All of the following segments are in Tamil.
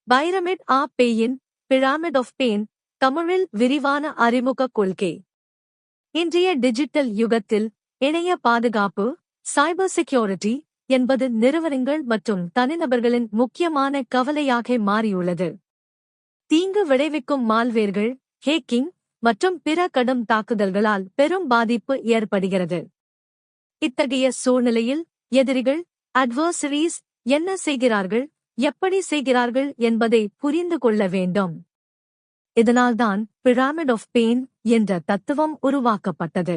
பைரமிட் of pain, pyramid of pain, தமிழில் விரிவான அறிமுக கொள்கை. இன்றைய டிஜிட்டல் யுகத்தில் இணைய பாதுகாப்பு, சைபர் செக்யூரிட்டி என்பது நிறுவனங்கள் மற்றும் தனிநபர்களின் முக்கியமான கவலையாக மாறியுள்ளது. தீங்கு விளைவிக்கும் மால்வேர்கள், ஹேக்கிங் மற்றும் பிற கடும் தாக்குதல்களால் பெரும் பாதிப்பு ஏற்படுகிறது. இத்தகைய சூழ்நிலையில் எதிரிகள், அட்வர்சரிஸ் என்ன செய்கிறார்கள், எப்படி செய்கிறார்கள் என்பதை புரிந்து கொள்ள வேண்டும். இதனால்தான் பிரமிட் ஆஃப் பெயின் என்ற தத்துவம் உருவாக்கப்பட்டது.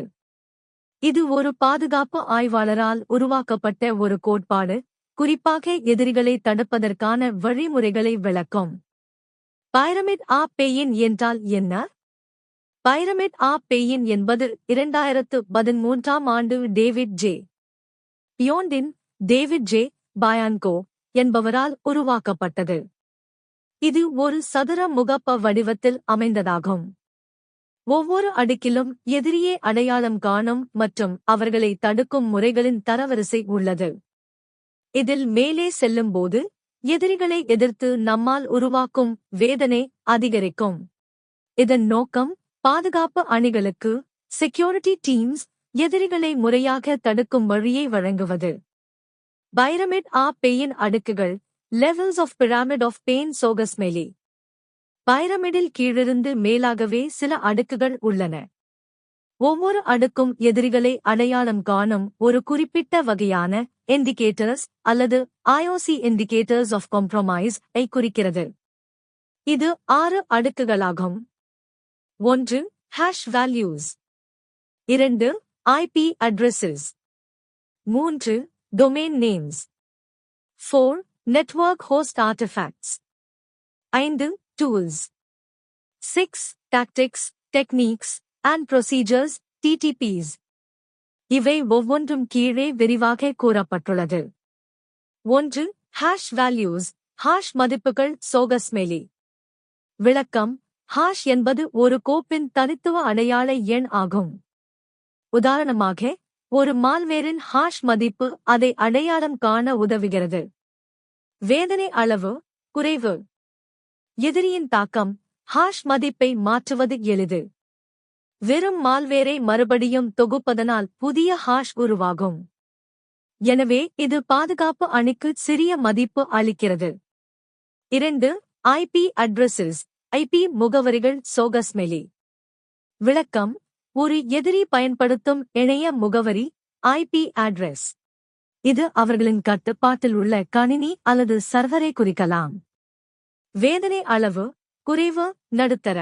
இது ஒரு பாதுகாப்பு ஆய்வாளரால் உருவாக்கப்பட்ட ஒரு கோட்பாடு, குறிப்பாக எதிரிகளை தடுப்பதற்கான வழிமுறைகளை விளக்கும். பைரமிட் ஆப் பெயின் என்றால் என்ன? பைரமிட் ஆப் பெயின் என்பது 2013ஆம் ஆண்டு David J. Bianco, David J. Bianco என்பவரால் உருவாக்கப்பட்டது. இது ஒரு சதுர முகப்பு வடிவத்தில் அமைந்ததாகும். ஒவ்வொரு அடுக்கிலும் எதிரியை அடையாளம் காணும் மற்றும் அவர்களை தடுக்கும் முறைகளின் தரவரிசை உள்ளது. இதில் மேலே செல்லும்போது எதிரிகளை எதிர்த்து நம்மால் உருவாக்கும் வேதனை அதிகரிக்கும். இதன் நோக்கம் பாதுகாப்பு அணிகளுக்கு, செக்யூரிட்டி டீம்ஸ், எதிரிகளை முறையாக தடுக்கும் வழியை வழங்குவது. பைரமிட் ஆப் பெயின் அடுக்குகள், levels of pyramid of pain சோகஸ்மெலி. பைரமிடில் கீழிருந்து மேலாகவே சில அடுக்குகள் உள்ளன. ஒவ்வொரு அடுக்கும் எதிரிகளை அடையாளம் காணும் ஒரு குறிப்பிட்ட வகையான இண்டிகேட்டர்ஸ் அல்லது ஐஓசி இண்டிகேட்டர்ஸ் ஆஃப் காம்ப்ரமைஸ் ஐ குறிக்கிறது. இது 6 அடுக்குகளாகும். 1. Hash values. 2. IP addresses. 3. Domain names. 4. Network host artifacts. 5. Tools. 6. Tactics, techniques and procedures, TTPs. இவை ஒவ்வொன்றும் கீழே விரிவாக கூறப்பட்டுள்ளது. 1. ஹாஷ் வேல்யூஸ், ஹாஷ் மதிப்புகள் சோகஸ்மெலி. விளக்கம்: ஹாஷ் என்பது ஒரு கோப்பின் தனித்துவ அடையாள எண் ஆகும். உதாரணமாக, ஒரு மால்வேரின் ஹாஷ் மதிப்பு அதை அடையாளம் காண உதவுகிறது. வேதனை அளவு குறைவு. எதிரியின் தாக்கம், ஹாஷ் மதிப்பை மாற்றுவது எளிது. வெறும் மால்வேரை மறுபடியும் தொகுப்பதனால் புதிய ஹாஷ் உருவாகும். எனவே இது பாதுகாப்பு அணிக்கு சிறிய மதிப்பு அளிக்கிறது. 2. ஐபி அட்ரஸஸ், ஐபி முகவரிகள் சோகஸ்மெலி. விளக்கம்: ஒரு எதிரி பயன்படுத்தும் இணைய முகவரி ஐபி அட்ரஸ். இது அவர்களின் கட்டுப்பாட்டில் உள்ள கணினி அல்லது சர்வரை குறிக்கலாம். வேதனை அளவு குறைவு, நடுத்தர.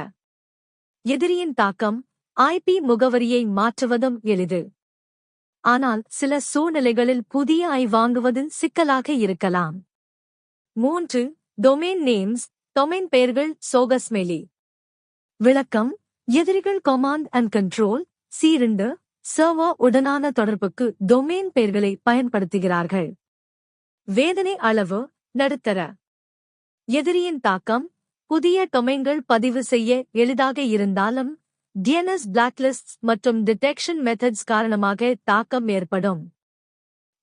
எதிரியின் தாக்கம், ஐபி முகவரியை மாற்றுவதும் எளிது. ஆனால் சில சூழ்நிலைகளில் புதிய ஐ வாங்குவது சிக்கலாக இருக்கலாம். 3. டொமைன் நேம்ஸ், டொமைன் பெயர்கள் சோகஸ்மெலி. விளக்கம்: எதிரிகள் command and control C2 server உடனான தொடர்புக்கு டொமைன் பெயர்களை பயன்படுத்துகிறார்கள். வேதனை அளவு நடுத்தர. எதிரியின் தாக்கம், புதிய டொமைன்கள் பதிவு செய்ய எளிதாக இருந்தாலும் டிஎன்எஸ் பிளாக்லிஸ்ட்ஸ் மற்றும் டிடெக்ஷன் மெத்தட்ஸ் காரணமாக தாக்கம் ஏற்படும்.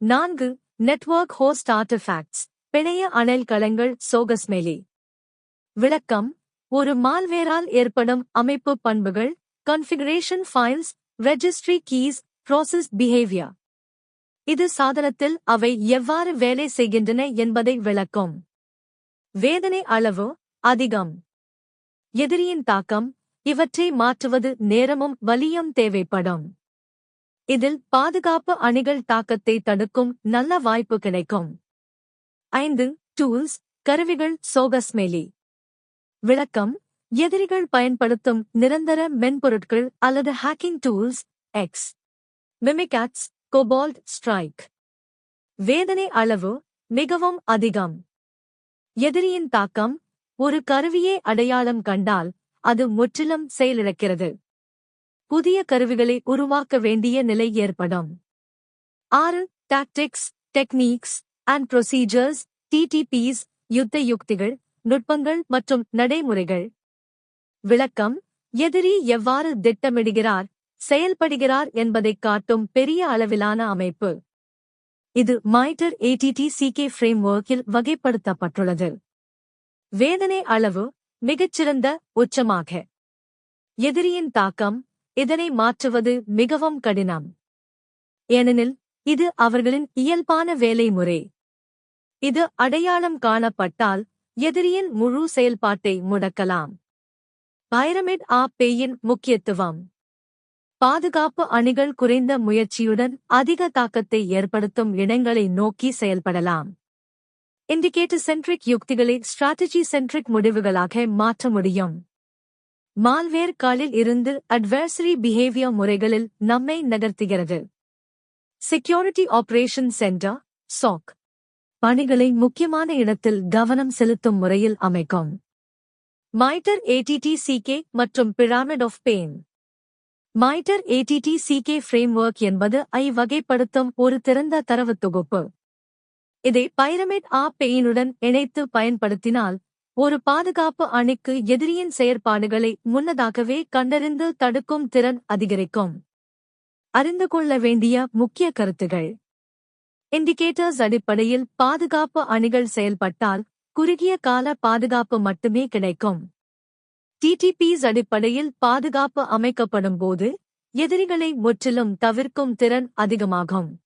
4. நெட்வொர்க் ஹோஸ்ட் ஆர்டிஃபேக்ட்ஸ், பிணைய அனல் களங்கள் சோகஸ்மெலி. விளக்கம்: ஒரு மால்வேரால் ஏற்படும் அமைப்பு பண்புகள், configuration files, registry keys, process behaviour. இது சாதனத்தில் அவை எவ்வாறு வேலை செய்கின்றன என்பதை விளக்கும். வேதனை அளவு அதிகம். எதிரியின் தாக்கம், இவற்றை மாற்றுவது நேரமும் வலியும் தேவைப்படும். இதில் பாதுகாப்பு அணிகள் தாக்கத்தை தடுக்கும் நல்ல வாய்ப்பு கிடைக்கும். 5. டூல்ஸ், கருவிகள் சோகஸ்மெலி. விளக்கம்: எதிரிகள் பயன்படுத்தும் நிரந்தர மென்பொருட்கள் அல்லது hacking tools ex. Mimikatz, Cobalt Strike. வேதனை அளவு மிகவும் அதிகம். எதிரியின் தாக்கம், ஒரு கருவியை அடையாளம் கண்டால் அது முற்றிலும் செயலிழக்கிறது. புதிய கருவிகளை உருவாக்க வேண்டிய நிலை ஏற்படும். 6. டாக்டிக்ஸ், டெக்னிக்ஸ் அண்ட் ப்ரொசீஜர்ஸ், டிடிபிஸ், யுத்த யுக்திகள், நுட்பங்கள் மற்றும் நடைமுறைகள். விளக்கம்: எதிரி எவ்வாறு திட்டமிடுகிறார், செயல்படுகிறார் என்பதைக் காட்டும் பெரிய அளவிலான அமைப்பு. இது MITRE ATT-CK ஃப்ரேம்வொர்க்கில் வகைப்படுத்தப்பட்டுள்ளது. வேதனை அளவு மிகச்சிறந்த உச்சமாக. எதிரியின் தாக்கம் இதனை மாற்றுவது மிகவும் கடினம். ஏனெனில் இது அவர்களின் இயல்பான வேலை முறை. இது அடையாளம் காணப்பட்டால் எதிரியின் முழு செயல்பாட்டை முடக்கலாம். பைரமிட் ஆப் பேயின் முக்கியத்துவம். பாதுகாப்பு அணிகள் குறைந்த முயற்சியுடன் அதிக தாக்கத்தை ஏற்படுத்தும் இடங்களை நோக்கி செயல்படலாம். இண்டிகேட்டர் சென்ட்ரிக் யுக்திகளை ஸ்ட்ராட்டஜி சென்ட்ரிக் முடிவுகளாக மாற்ற முடியும். மால்வேர் காலில் இருந்து அட்வர்சரி பிஹேவியர் முறைகளில் நம்மை நகர்த்துகிறது. செக்யூரிட்டி ஆபரேஷன் சென்டர் (SOC) பணிகளை முக்கியமான இடத்தில் கவனம் செலுத்தும் முறையில் அமைக்கும். MITRE ATT-CK மற்றும் pyramid of pain. MITRE ATT-CK framework என்பது வகைப்படுத்தும் ஒரு திறந்த தரவு தொகுப்பு. இதை பைரமிட் ஆப் பெயினுடன் இணைத்து பயன்படுத்தினால் ஒரு பாதுகாப்பு அணிக்கு எதிரியின் செயற்பாடுகளை முன்னதாகவே கண்டறிந்து தடுக்கும் திறன் அதிகரிக்கும். அறிந்து கொள்ள வேண்டிய முக்கிய கருத்துகள். இண்டிகேட்டர்ஸ் அடிப்படையில் பாதுகாப்பு அணிகள் செயல்பட்டால் குறுகிய கால பாதுகாப்பு மட்டுமே கிடைக்கும். TTPs அடிப்படையில் பாதுகாப்பு அமைக்கப்படும் போது எதிரிகளை முற்றிலும் தவிர்க்கும் திறன் அதிகமாகும்.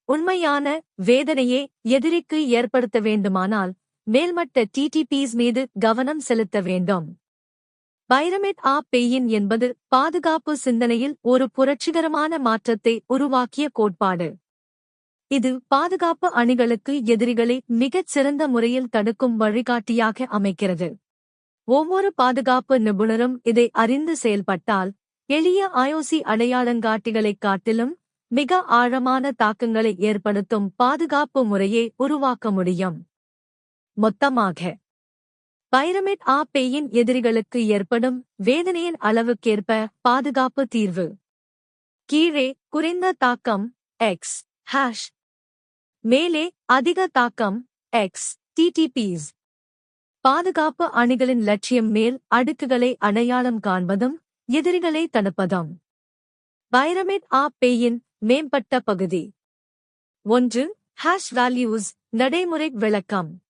உண்மையான வேதனையை எதிரிக்கு ஏற்படுத்த வேண்டுமானால் மேல்மட்ட TTPs மீது கவனம் செலுத்த வேண்டும். பைரமிட் ஆப் பெயின் என்பது பாதுகாப்பு சிந்தனையில் ஒரு புரட்சிகரமான மாற்றத்தை உருவாக்கிய கோட்பாடு. இது பாதுகாப்பு அணிகளுக்கு எதிரிகளை மிகச் சிறந்த முறையில் தடுக்கும் வழிகாட்டியாக அமைக்கிறது. ஒவ்வொரு பாதுகாப்பு நிபுணரும் இதை அறிந்து செயல்பட்டால் எளிய IOC அடையாளங்காட்டிகளைக் காட்டிலும் மிக ஆழமான தாக்கங்களை ஏற்படுத்தும் பாதுகாப்பு முறையை உருவாக்க முடியும். மொத்தமாக பைரமிட் ஆப் பேயின் எதிரிகளுக்கு ஏற்படும் வேதனையின் அளவுக்கேற்ப பாதுகாப்பு தீர்வு. கீழே குறைந்த தாக்கம் X#. மேலே அதிக தாக்கம் X TTPs. பாதுகாப்பு அணிகளின் லட்சியம் மேல் அடுக்குகளை அடையாளம் காண்பதும் எதிரிகளை தடுப்பதும். பைரமிட் ஆப் பேயின் மேம்பட்ட பகுதி. 1. வேல்யூஸ் நடைமுறை விளக்கம்.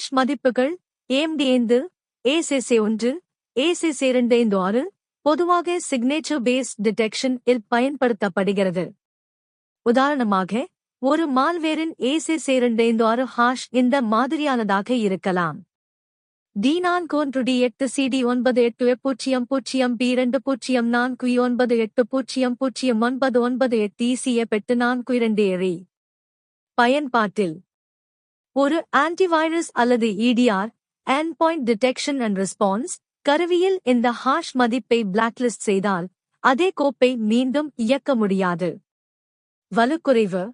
மதிப்புகள் AMD5, ACC1, ACC256 பொதுவாக சிக்னேச்சர் பேஸ்ட் டிடெக்ஷன் இல் பயன்படுத்தப்படுகிறது. உதாரணமாக ஒரு மால்வேரின் ACC256 இந்த மாதிரியானதாக இருக்கலாம். D4D8 CD9B20490980098 ECF8427. பயன்பாட்டில் ஒரு ஆன்டிவைரஸ் அல்லது EDR Endpoint Detection and Response கருவியில் இந்த மதிப்பை பிளாக்லிஸ்ட் செய்தால் அதே கோப்பை மீண்டும் இயக்க முடியாது. வலுக்குறைவு.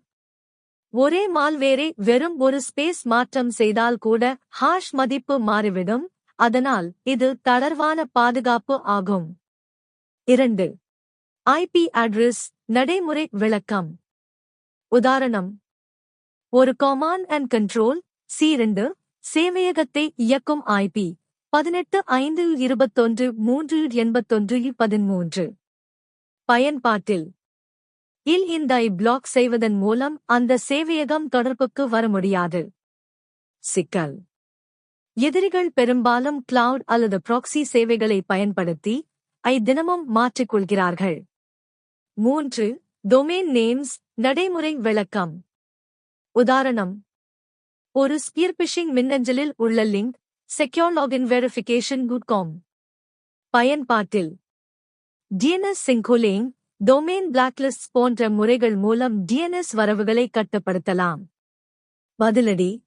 ஒரே மால்வேரை வெறும் ஒரு ஸ்பேஸ் மாற்றம் செய்தால் கூட மதிப்பு மாறிவிடும், அதனால் இது தளர்வான பாதுகாப்பு ஆகும். 2. IP அட்ரஸ் நடைமுறை விளக்கம். உதாரணம். ஒரு கமாண்ட் அண்ட் கண்ட்ரோல் C2 சேவையகத்தை இயக்கும் IP 18.5.21.3.81.13. பயன்பாட்டில் இந்த பிளாக் செய்வதன் மூலம் அந்த சேவையகம் தொடர்புக்கு வர முடியாது. சிக்கல். எதிரிகள் பெரும்பாலும் கிளவுட் அல்லது ப்ராக்ஸி சேவைகளை பயன்படுத்தி தினமும் மாற்றிக்கொள்கிறார்கள். 3. டொமைன் நேம்ஸ் நடைமுறை விளக்கம். உதாரணம். ஒரு ஸ்பியர்பிஷிங் மின்னஞ்சலில் உள்ள லிங்க் செக்யூர் லாகின் வெரிஃபிகேஷன்.com. பயன்பாட்டில் DNS சிங்கோலிங், டொமைன் பிளாக்லிஸ்ட் போன்ற முறைகள் மூலம் DNS வரவுகளை கட்டுப்படுத்தலாம். பதிலடி.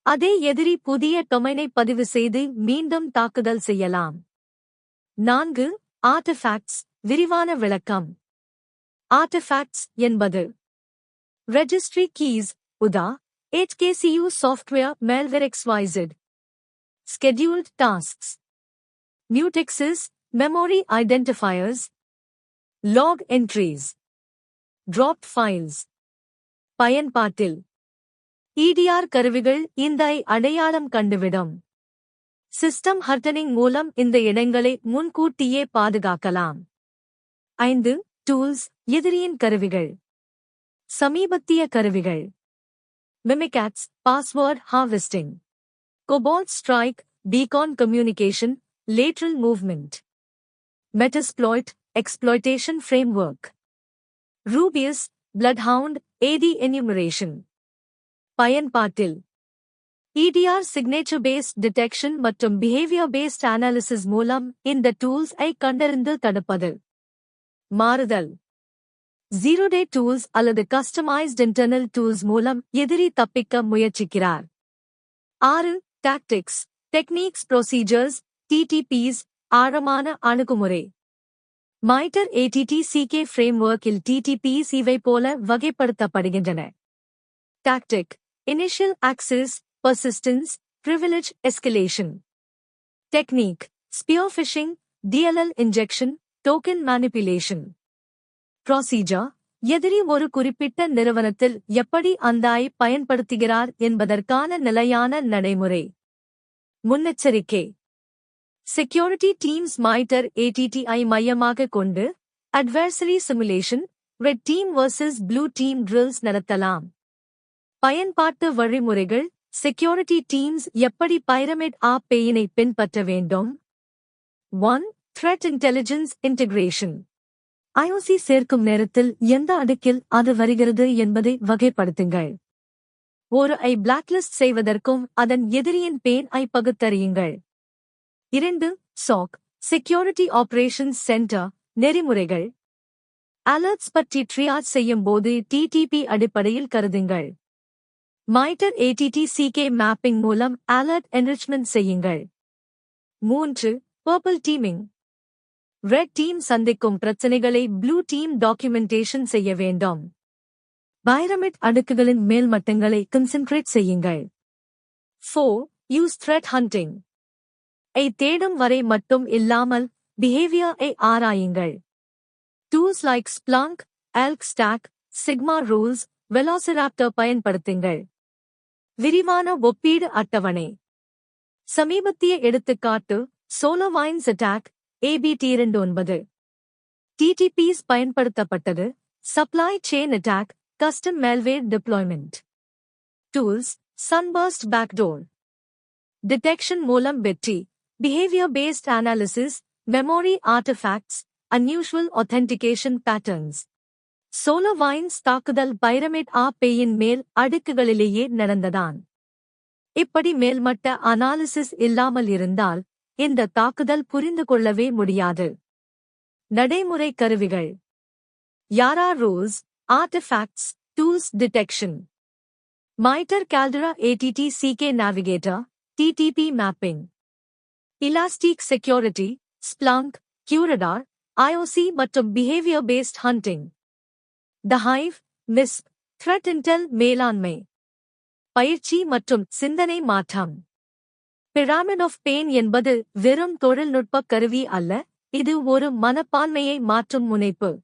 அதே எதிரி புதிய டொமைனை பதிவு செய்து மீண்டும் தாக்குதல் செய்யலாம். 4. ஆர்டிஃபேக்ட்ஸ் விரிவான விளக்கம். ஆர்டிஃபேக்ட்ஸ் என்பது ரெஜிஸ்ட்ரி கீஸ் உதா HKCU software malware XYZ. Scheduled tasks. Mutexes, memory identifiers. Log entries. Dropped files. பயன்பாட்டில் EDR கருவிகள் இந்த அடையாளம் கண்டுவிடும். சிஸ்டம் ஹார்டனிங் மூலம் இந்த இடங்களை முன்கூட்டியே பாதுகாக்கலாம். 5. டூல்ஸ் எதிரியின் கருவிகள். சமீபத்திய கருவிகள். Mimikatz, password harvesting. Cobalt strike, beacon communication, lateral movement. Metasploit, exploitation framework. Rubius, bloodhound, AD enumeration. பயன்பாட்டில் EDR signature based detection மற்றும் behavior based analysis மூலம் இந்த tools ஐ கண்டறிந்து தடுப்பது. மாறுதல் zero day tools அல்லது customized internal tools மூலம் எதிரி தப்பிக்க முயற்சிக்கிறார். 6. Tactics, Techniques, Procedures, TTPs, ஆழமான அணுகுமுறை. MITRE ATT-CK framework-இல் TTPs இவை போல வகைப்படுத்தப்படுகின்றன. Tactic, Initial Access, Persistence, Privilege Escalation. Technique, Spear Phishing, DLL Injection, Token Manipulation. Procedure, எதிரி ஒரு குறிப்பிட்ட நிறுவனத்தில் எப்படி அந்தாய் பயன்படுத்துகிறார் என்பதற்கான நிலையான நடைமுறை. முன்னெச்சரிக்கை Security Teams MITRE ATT ஐ மையமாக கொண்டு Adversary Simulation, Red Team vs Blue Team drills நடத்தலாம். பயன்பாட்டு வழிமுறைகள் Security Teams எப்படி பைரமிட் ஆப் பேயினை பின்பற்ற வேண்டும். 1. Threat Intelligence Integration. IOC சேர்க்கும் நேரத்தில் எந்த அடுக்கில் அது வருகிறது என்பதை வகைப்படுத்துங்கள். ஒரு ஐ பிளாக்லிஸ்ட் செய்வதற்கும் அதன் எதிரியின் பேன் ஐ பகுத்தறியுங்கள். 2. SOC, Security Operations Center, நெறிமுறைகள். அலர்ட்ஸ் பற்றி ட்ரியாஜ் செய்யும் போது TTP அடிப்படையில் கருதுங்கள். MITRE ATT-CK மேப்பிங் மூலம் அலர்ட் என்ரிச்மெண்ட் செய்யுங்கள். 3. Purple Teaming. ரெட் டீம் சந்திக்கும் பிரச்சனைகளை ப்ளூ டீம் டாக்குமெண்டேஷன் செய்ய வேண்டும். பைரமிட் அடுக்குகளின் மேல்மட்டங்களை கன்சென்ட்ரேட் செய்யுங்கள். 4. Use Threat Hunting. ஐ தேடும் வரை மட்டும் இல்லாமல் பிஹேவியர் ஐ ஆராயுங்கள். Tools like Splunk, Elk Stack, Sigma Rules, Velociraptor பயன்படுத்துங்கள். விரிவான ஒப்பீடு அட்டவணை. சமீபத்திய எடுத்துக்காட்டு SolarWinds அட்டாக் ABT29. TTPs பயன்படுத்தப்பட்டது. Supply Chain Attack, Custom Malware Deployment. Tools, Sunburst Backdoor. Detection மூலம் வெற்றி, Behavior Based Analysis, Memory Artifacts, Unusual Authentication Patterns. SolarWinds தாக்குதல் பைரமிட் ஆப் பேயின் மேல் அடுக்குகளிலேயே நடந்ததான். இப்படி மேல்மட்ட அனாலிசிஸ் இல்லாமல் இருந்தால் இந்த தாக்குதல் புரிந்து கொள்ளவே முடியாது. நடைமுறை கருவிகள். யாரா rules, artefacts, tools detection. MITRE Caldera ATT-CK Navigator, TTP Mapping. Elastic Security, Splunk, QRadar, IOC மற்றும் Behavior Based Hunting. The Hive, MISP, Threat Intel மேலாண்மை. பயிற்சி மற்றும் சிந்தனை மாற்றம். Pyramid of Pain என்பது வெறும் தொழில்நுட்ப கருவி அல்ல, இது ஒரு மனப்பான்மையை மாற்றும் முனைப்பு.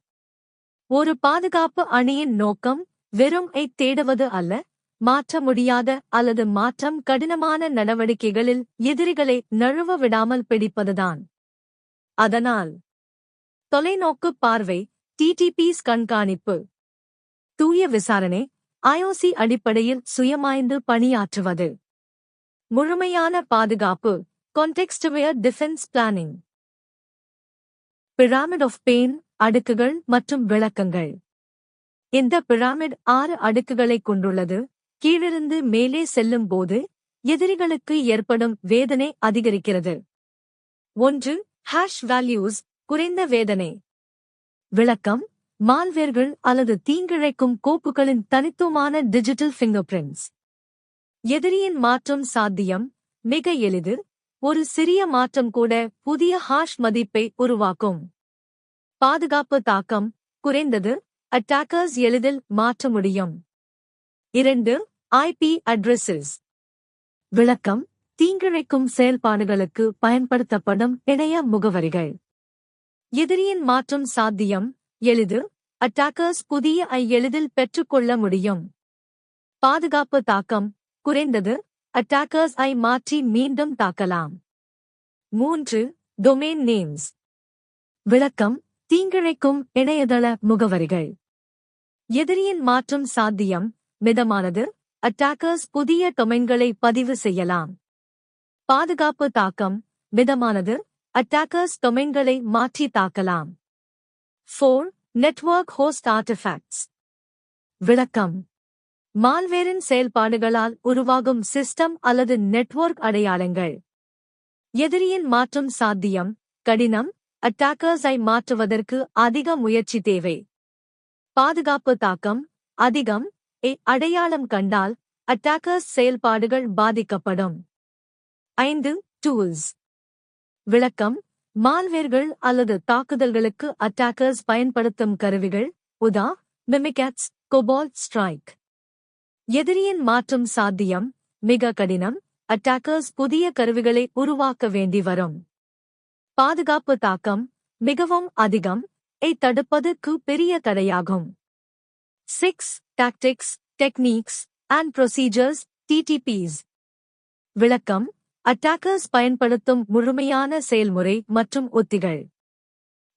ஒரு பாதுகாப்பு அணியின் நோக்கம் வெறும் ஐ தேடுவது அல்ல, மாற்ற முடியாத அல்லது மாற்றம் கடினமான நடவடிக்கைகளில் எதிரிகளை நழுவ விடாமல் பிடிப்பதுதான். அதனால் தொலைநோக்கு பார்வை, TTPs கண்காணிப்பு, தூய விசாரணை, IOC அடிப்படையில் சுயமாய்ந்து பணியாற்றுவது, முழுமையான பாதுகாப்பு, Context-aware Defense Planning. Pyramid of Pain, அடுக்குகள் மற்றும் விளக்கங்கள். இந்த பிரமிட் 6 அடுக்குகளைக் கொண்டுள்ளது. கீழிருந்து மேலே செல்லும் போது எதிரிகளுக்கு ஏற்படும் வேதனை அதிகரிக்கிறது. 1. Hash values, குறைந்த வேதனை. விளக்கம், மால்வேர்கள் அல்லது தீங்கிழைக்கும் கோப்புகளின் தனித்துவமான டிஜிட்டல் ஃபிங்கர்பிரிண்ட்ஸ். எதிரியின் மாற்றம் சாத்தியம், மிக எளிது. ஒரு சிறிய மாற்றம் கூட புதிய ஹாஷ் மதிப்பை உருவாக்கும். பாதுகாப்பு தாக்கம் குறைந்தது, அட்டாக்கர்ஸ் எளிதில் மாற்ற முடியும். 2. IP addresses. விளக்கம், தீங்கிழைக்கும் செயல்பாடுகளுக்கு பயன்படுத்தப்படும் இணைய முகவரிகள். எதிரியின் மாற்றம் சாத்தியம், எளிது, அட்டாக்கர்ஸ் புதிய ஐ எளிதில் பெற்றுக்கொள்ள முடியும். பாதுகாப்பு தாக்கம் குறைந்தது, அட்டாக்கர்ஸ் ஐ மாற்றி மீண்டும் தாக்கலாம். 3. Domain names. விளக்கம், தீங்கிழைக்கும் இணையதள முகவரிகள். எதிரியின் மாற்றம் சாத்தியம், மிதமானது, அட்டாக்கர்ஸ் புதிய டொமைன்களை பதிவு செய்யலாம். பாதுகாப்பு தாக்கம் மிதமானது. அட்டாக்கர்ஸ் டொமைன்களை மாற்றி தாக்கலாம். 4. Network host artefacts. விளக்கம். மால்வேரின் செயல்பாடுகளால் உருவாகும் சிஸ்டம் அல்லது நெட்வொர்க் அடையாளங்கள். எதிரியின் மாற்றும் சாத்தியம் கடினம். அட்டாக்கர்ஸை மாற்றுவதற்கு அதிக முயற்சி தேவை. பாதுகாப்பு தாக்கம் அதிகம். அடையாளம் கண்டால் அட்டாக்கர்ஸ் செயல்பாடுகள் பாதிக்கப்படும். 5. டூல்ஸ். விளக்கம். மால்வேர்கள் அல்லது தாக்குதல்களுக்கு அட்டாக்கர்ஸ் பயன்படுத்தும் கருவிகள். உதா. மிமிகேட்ஸ், கோபால்ட் ஸ்ட்ரைக். எதிரியின் மாற்றும் சாத்தியம் மிக கடினம். அட்டாக்கர்ஸ் புதிய கருவிகளை உருவாக்க வேண்டி வரும். பாதுகாப்பு தாக்கம் மிகவும் அதிகம். தடுப்பதற்கு பெரிய தடையாகும். 6. Tactics, techniques and procedures TTPs. விளக்கம். அட்டாக்கர்ஸ் பயன்படுத்தும் முழுமையான செயல்முறை மற்றும் உத்திகள்.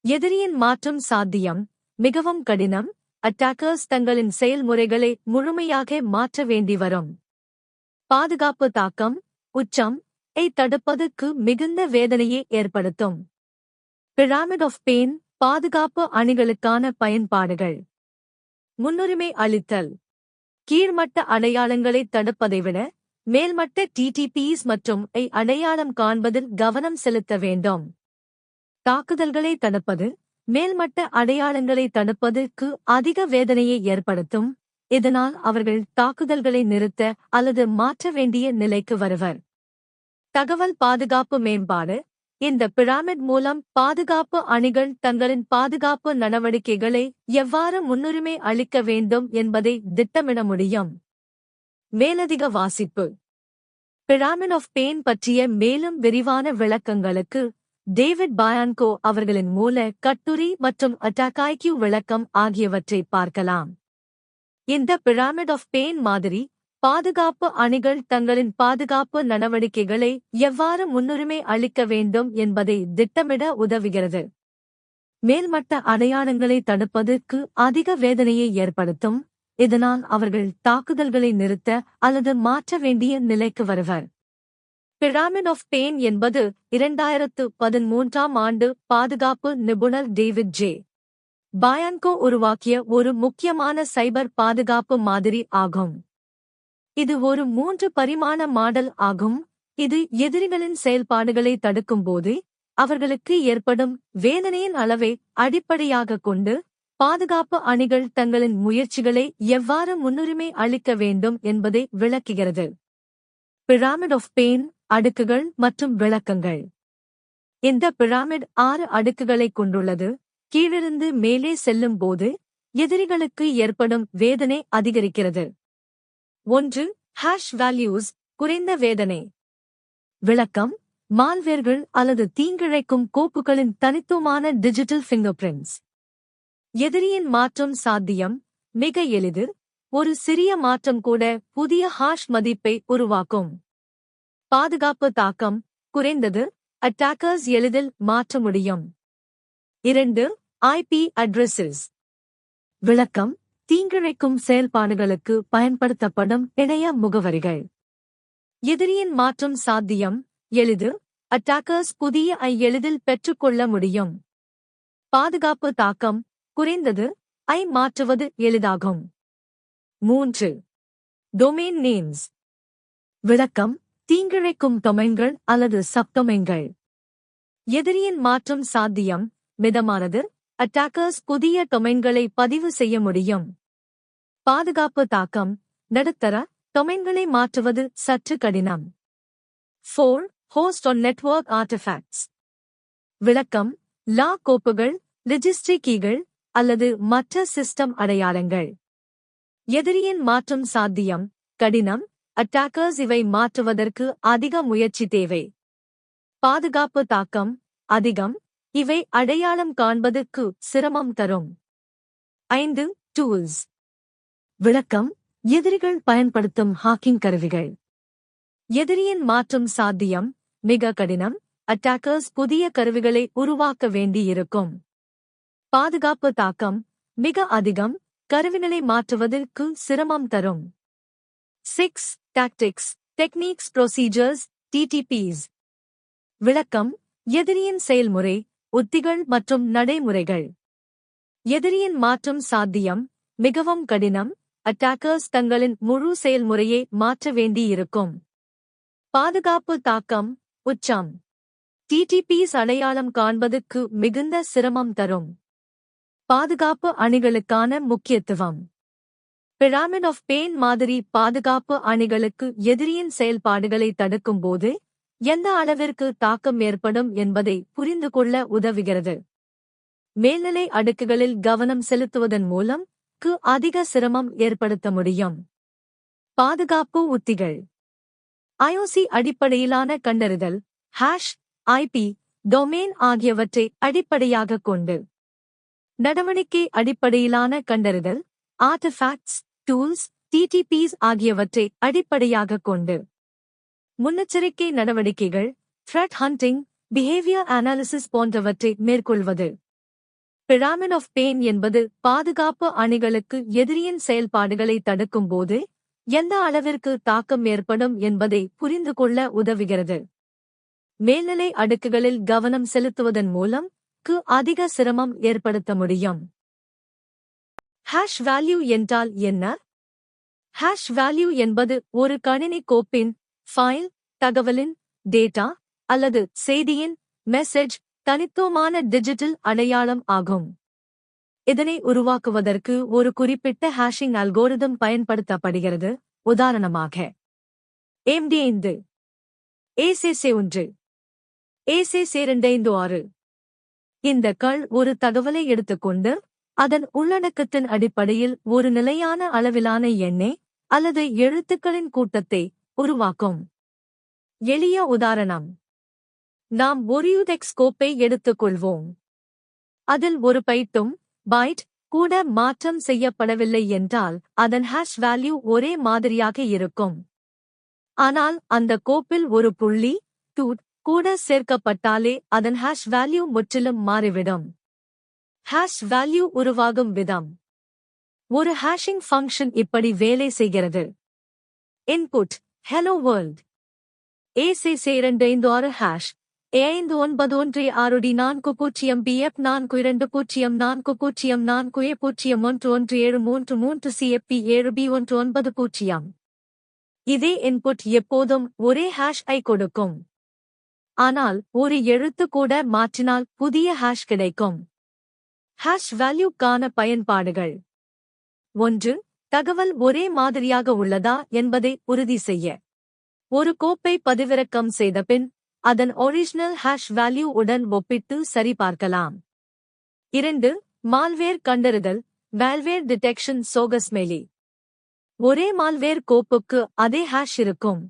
எதிரியின் மாற்றும் சாத்தியம் மிகவும் கடினம். அட்டாக்கர்ஸ் தங்களின் செயல்முறைகளை முழுமையாக மாற்ற வேண்டி வரும். பாதுகாப்பு தாக்கம் உச்சம். தடுப்பதற்கு மிகுந்த வேதனையை ஏற்படுத்தும். பிரமிட் ஆஃப் பெயின் பாதுகாப்பு அணிகளுக்கான பயன்பாடுகள். முன்னுரிமை அளித்தல். கீழ்மட்ட அடையாளங்களை தடுப்பதை விட மேல்மட்ட TTPs மற்றும் அடையாளம் காண்பதில் கவனம் செலுத்த வேண்டும். தாக்குதல்களை தடுப்பது மேல்மட்ட அடையாளங்களை தடுப்பதற்கு அதிக வேதனையை ஏற்படுத்தும். இதனால் அவர்கள் தாக்குதல்களை நிறுத்த அல்லது மாற்ற வேண்டிய நிலைக்கு வருவர். தகவல் பாதுகாப்பு மேம்பாடு. இந்த பிரமிட் மூலம் பாதுகாப்பு அணிகள் தங்களின் பாதுகாப்பு நடவடிக்கைகளை எவ்வாறு முன்னுரிமை அளிக்க வேண்டும் என்பதை திட்டமிட முடியும். மேலதிக வாசிப்பு. பிரமிட் ஆஃப் பெயின் பற்றிய மேலும் விரிவான விளக்கங்களுக்கு டேவிட் பயான்கோ அவர்களின் மூல கட்டுரை மற்றும் அட்டாக் விளக்கம் ஆகியவற்றை பார்க்கலாம். இந்த பிரமிட் ஆஃப் பெயின் மாதிரி பாதுகாப்பு அணிகள் தங்களின் பாதுகாப்பு நடவடிக்கைகளை எவ்வாறு முன்னுரிமை அளிக்க வேண்டும் என்பதை திட்டமிட உதவுகிறது. மேல்மட்ட அடையாளங்களை தடுப்பதற்கு அதிக வேதனையை ஏற்படுத்தும். இதனால் அவர்கள் தாக்குதல்களை நிறுத்த அல்லது மாற்ற வேண்டிய நிலைக்கு வருவர். பிரமிட் ஆஃப் பெயின் என்பது 2013ஆம் ஆண்டு பாதுகாப்பு நிபுணர் டேவிட் ஜே. பயான்கோ உருவாக்கிய ஒரு முக்கியமான சைபர் பாதுகாப்பு மாதிரி ஆகும். இது ஒரு 3 பரிமாண மாடல் ஆகும். இது எதிரிகளின் செயல்பாடுகளை தடுக்கும்போது அவர்களுக்கு ஏற்படும் வேதனையின் அளவை அடிப்படையாகக் கொண்டு பாதுகாப்பு அணிகள் தங்களின் முயற்சிகளை எவ்வாறு முன்னுரிமை அளிக்க வேண்டும் என்பதை விளக்குகிறது. பிரமிட் ஆஃப் பெயின் அடுக்குகள் மற்றும் விளக்கங்கள். இந்த பிரமிட் 6 அடுக்குகளைக் கொண்டுள்ளது. கீழிருந்து மேலே செல்லும் போது எதிரிகளுக்கு ஏற்படும் வேதனை அதிகரிக்கிறது. 1. ஹாஷ் வேல்யூஸ் குறைந்த வேதனை. விளக்கம். மால்வேர்கள் அல்லது தீங்கிழைக்கும் கோப்புகளின் தனித்துவமான டிஜிட்டல் ஃபிங்கர் பிரிண்ட்ஸ். எதிரியின் மாற்றம் சாத்தியம் மிக எளிது. ஒரு சிறிய மாற்றம் கூட புதிய ஹாஷ் மதிப்பை உருவாக்கும். பாதுகாப்பு தாக்கம் குறைந்தது. அட்டாக்கர்ஸ் எளிதில் மாற்ற முடியும். 2. IP addresses. விளக்கம். தீங்கிழைக்கும் செயல்பாடுகளுக்கு பயன்படுத்தப்படும் இணைய முகவரிகள். எதிரியின் மாற்றும் சாத்தியம் எளிது. அட்டாக்கர்ஸ் புதிய எளிதில் பெற்றுக்கொள்ள முடியும். பாதுகாப்பு தாக்கம் குறைந்தது. மாற்றுவது எளிதாகும். 3. Domain names. விளக்கம். தீங்கிழைக்கும் டொமைன்கள் அல்லது சப்டொமைன்கள். எதிரியின் மாற்றும் சாத்தியம் மிதமானது. அட்டாக்கர்ஸ் புதிய டொமைன்களை பதிவு செய்ய முடியும். பாதுகாப்பு தாக்கம் நடுத்தர. டொமைன்களை மாற்றுவது சற்று கடினம். 4. Host on network artefacts. விளக்கம். கோப்புகள், ரெஜிஸ்ட்ரி கீகள் அல்லது மற்ற சிஸ்டம் அடையாளங்கள். எதிரியின் மாற்றும் சாத்தியம் கடினம். அட்டாக்கர்ஸ் இவை மாற்றுவதற்கு அதிக முயற்சி தேவை. பாதுகாப்பு தாக்கம் அதிகம். இவை அடையாளம் காண்பதற்கு சிரமம் தரும். 5. டூல்ஸ். விளக்கம். எதிரிகள் பயன்படுத்தும் ஹாக்கிங் கருவிகள். எதிரியின் மாற்றும் சாத்தியம் மிக கடினம். அட்டாக்கர்ஸ் புதிய கருவிகளை உருவாக்க வேண்டியிருக்கும். பாதுகாப்பு தாக்கம் மிக அதிகம். கருவிகளை மாற்றுவதற்கு சிரமம் தரும். 6. Tactics, techniques, procedures TTPs. விளக்கம்: எதிரியின் செயல்முறை, உத்திகள் மற்றும் நடைமுறைகள். எதிரியின் மாற்றம் சாத்தியம், மிகவும் கடினம். அட்டாக்கர்ஸ் தங்களின் முழு செயல்முறையை மாற்ற வேண்டியிருக்கும். பாதுகாப்பு தாக்கம், உச்சம். TTPs அடையாளம் காண்பதற்கு மிகுந்த சிரமம் தரும். பாதுகாப்பு அணிகளுக்கான முக்கியத்துவம். பிரமிட் ஆஃப் பெயின் மாதிரி பாதுகாப்பு அணிகளுக்கு எதிரியின் செயல்பாடுகளை தடுக்கும்போது எந்த அளவிற்கு தாக்கம் ஏற்படும் என்பதை புரிந்து கொள்ள உதவுகிறது. மேல்நிலை அடுக்குகளில் கவனம் செலுத்துவதன் மூலம் அதிக சிரமம் ஏற்படுத்த முடியும். பாதுகாப்பு உத்திகள். IOC அடிப்படையிலான கண்டறிதல், ஹாஷ், IP, டொமைன் ஆகியவற்றை அடிப்படையாகக் கொண்டு. நடவடிக்கை அடிப்படையிலான கண்டறிதல், ஆர்டிஃபேக்ட்ஸ், டூல்ஸ், TTPs ஆகியவற்றை அடிப்படையாகக் கொண்டு. முன்னெச்சரிக்கை நடவடிக்கைகள், த்ரெட் ஹண்டிங், பிஹேவியர் அனாலிசிஸ் போன்றவற்றை மேற்கொள்வது. பிரமிட் ஆஃப் பெயின் என்பது பாதுகாப்பு அணிகளுக்கு எதிரியின் செயல்பாடுகளை தடுக்கும்போது எந்த அளவிற்கு தாக்கம் ஏற்படும் என்பதை புரிந்து கொள்ள உதவுகிறது. மேல்நிலை அடுக்குகளில் கவனம் செலுத்துவதன் மூலம் அதிக சிரமம் ஏற்படுத்த முடியும். ஹாஷ் வேல்யூ என்றால் என்ன? ஹாஷ் வேல்யூ என்பது ஒரு கணினி கோப்பின், ஃபைல், தகவலின், டேட்டா அல்லது செய்தியின், மெசேஜ், தனித்துவமான டிஜிட்டல் அடையாளம் ஆகும். இதனை உருவாக்குவதற்கு ஒரு குறிப்பிட்ட ஹேஷிங் அல்கோரிதம் பயன்படுத்தப்படுகிறது. உதாரணமாக MD5, ACC1, ACC256. இந்த கள் ஒரு தகவலை எடுத்துக்கொண்டு அதன் உள்ளடக்கத்தின் அடிப்படையில் ஒரு நிலையான அளவிலான எண்ணை அல்லது எழுத்துக்களின் கூட்டத்தை உருவாக்கும். எளிய உதாரணம்: நாம் ஒரு யூடெக்ஸ் கோப்பை எடுத்துக்கொள்வோம். அதில் ஒரு பைட் கூட மாற்றம் செய்யப்படவில்லை என்றால் அதன் ஹாஷ் வேல்யூ ஒரே மாதிரியாக இருக்கும். ஆனால் அந்த கோப்பில் ஒரு புள்ளி, கூட சேர்க்கப்பட்டாலே அதன் ஹாஷ் வேல்யூ முற்றிலும் மாறிவிடும். ஹாஷ் வேல்யூ உருவாகும் விதம். ஒரு ஹேஷிங் ஃபங்க்ஷன் இப்படி வேலை செய்கிறது. Input: hello world. ACC256 hash, A5940B4404041CFP7B11733CFP7B190. இதே இன்புட் எப்போதும் ஒரே ஹாஷ் ஐ கொடுக்கும். ஆனால் ஒரு எழுத்து கூட மாற்றினால் புதிய ஹாஷ் கிடைக்கும். ஹாஷ் வேல்யூக்கான பயன்பாடுகள். 1. தகவல் ஒரே மாதிரியாக உள்ளதா என்பதை உறுதி செய்ய. ஒரு கோப்பை பதிவிறக்கம் செய்தபின் அதன் ஒரிஜினல் ஹாஷ் வேல்யூ உடன் ஒப்பிட்டு சரிபார்க்கலாம். 2. மால்வேர் கண்டறிதல், மால்வேர் டிடெக்ஷன் சோகஸ்மெலி. ஒரே மால்வேர் கோப்புக்கு அதே ஹாஷ் இருக்கும்.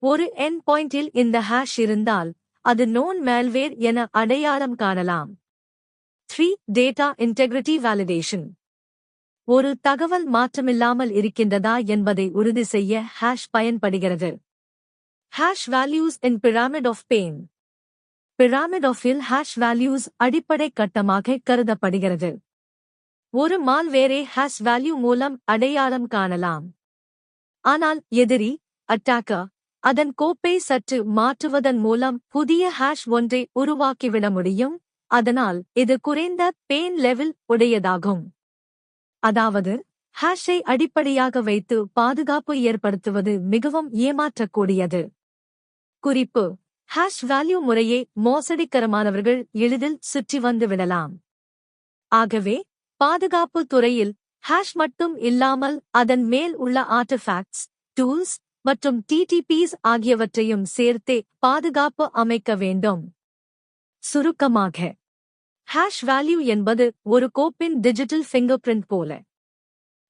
ஒரு எண்ட் பாயிண்டில் இந்த ஹாஷ் இருந்தால் அது நோன் மால்வேர் என அடையாளம் காணலாம். 3. Data integrity validation. ஒரு தகவல் மாற்றமில்லாமல் இருக்கின்றதா என்பதை உறுதி செய்ய ஹாஷ் பயன்படுகிறது. ஹாஷ் வேல்யூஸ் இன் பிரமிட் ஆஃப் பெயின். பிரமிட் ஆஃபில் ஹாஷ் வேல்யூஸ் அடிப்படை கட்டமாக கருதப்படுகிறது. ஒரு மால்வேரை ஹாஷ் வேல்யூ மூலம் அடையாளம் காணலாம். ஆனால் எதிரி, அட்டாக்கர், அதன் கோப்பை சற்று மாற்றுவதன் மூலம் புதிய ஹாஷ் ஒன்றை உருவாக்கிவிட முடியும். அதனால் இது குறைந்த பெயின் லெவல் உடையதாகும். அதாவது ஹாஷை அடிப்படையாக வைத்து பாதுகாப்பு ஏற்படுத்துவது மிகவும் ஏமாற்றக்கூடியது. குறிப்பு: ஹாஷ் வேல்யூ முறையை மோசடிக்கரமானவர்கள் எளிதில் சுற்றி வந்து விடலாம். ஆகவே பாதுகாப்பு துறையில் ஹாஷ் மட்டும் இல்லாமல் அதன் மேல் உள்ள ஆர்டிஃபேக்ட்ஸ், டூல்ஸ் மற்றும் TTPs ஆகியவற்றையும் சேர்த்தே பாதுகாப்பு அமைக்க வேண்டும். சுருக்கமாக, ஹாஷ் வேல்யூ என்பது ஒரு கோப்பின் டிஜிட்டல் ஃபிங்கர் பிரிண்ட் போல.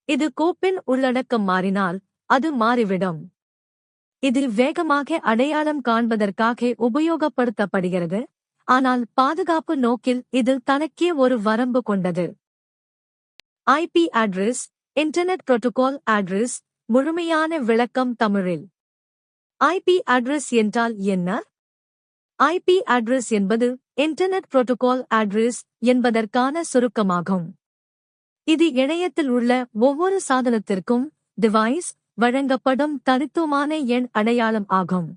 இது கோப்பின் உள்ளடக்கம் மாறினால் அது மாறிவிடும். இதில் வேகமாக அடையாளம் காண்பதற்காக உபயோகப்படுத்தப்படுகிறது. ஆனால் பாதுகாப்பு நோக்கில் இது தனக்கே ஒரு வரம்பு கொண்டது. IP address, internet protocol address. முழுமையான விளக்கம் தமிழில். IP அட்ரஸ் என்றால் என்ன? IP அட்ரஸ் என்பது இன்டர்நெட் புரோட்டோகால் அட்ரஸ் என்பதற்கான சுருக்கமாகும். இது இணையத்தில் உள்ள ஒவ்வொரு சாதனத்திற்கும் டிவைஸ் வழங்கப்படும் தனித்துவமான எண் அடையாளம் ஆகும்.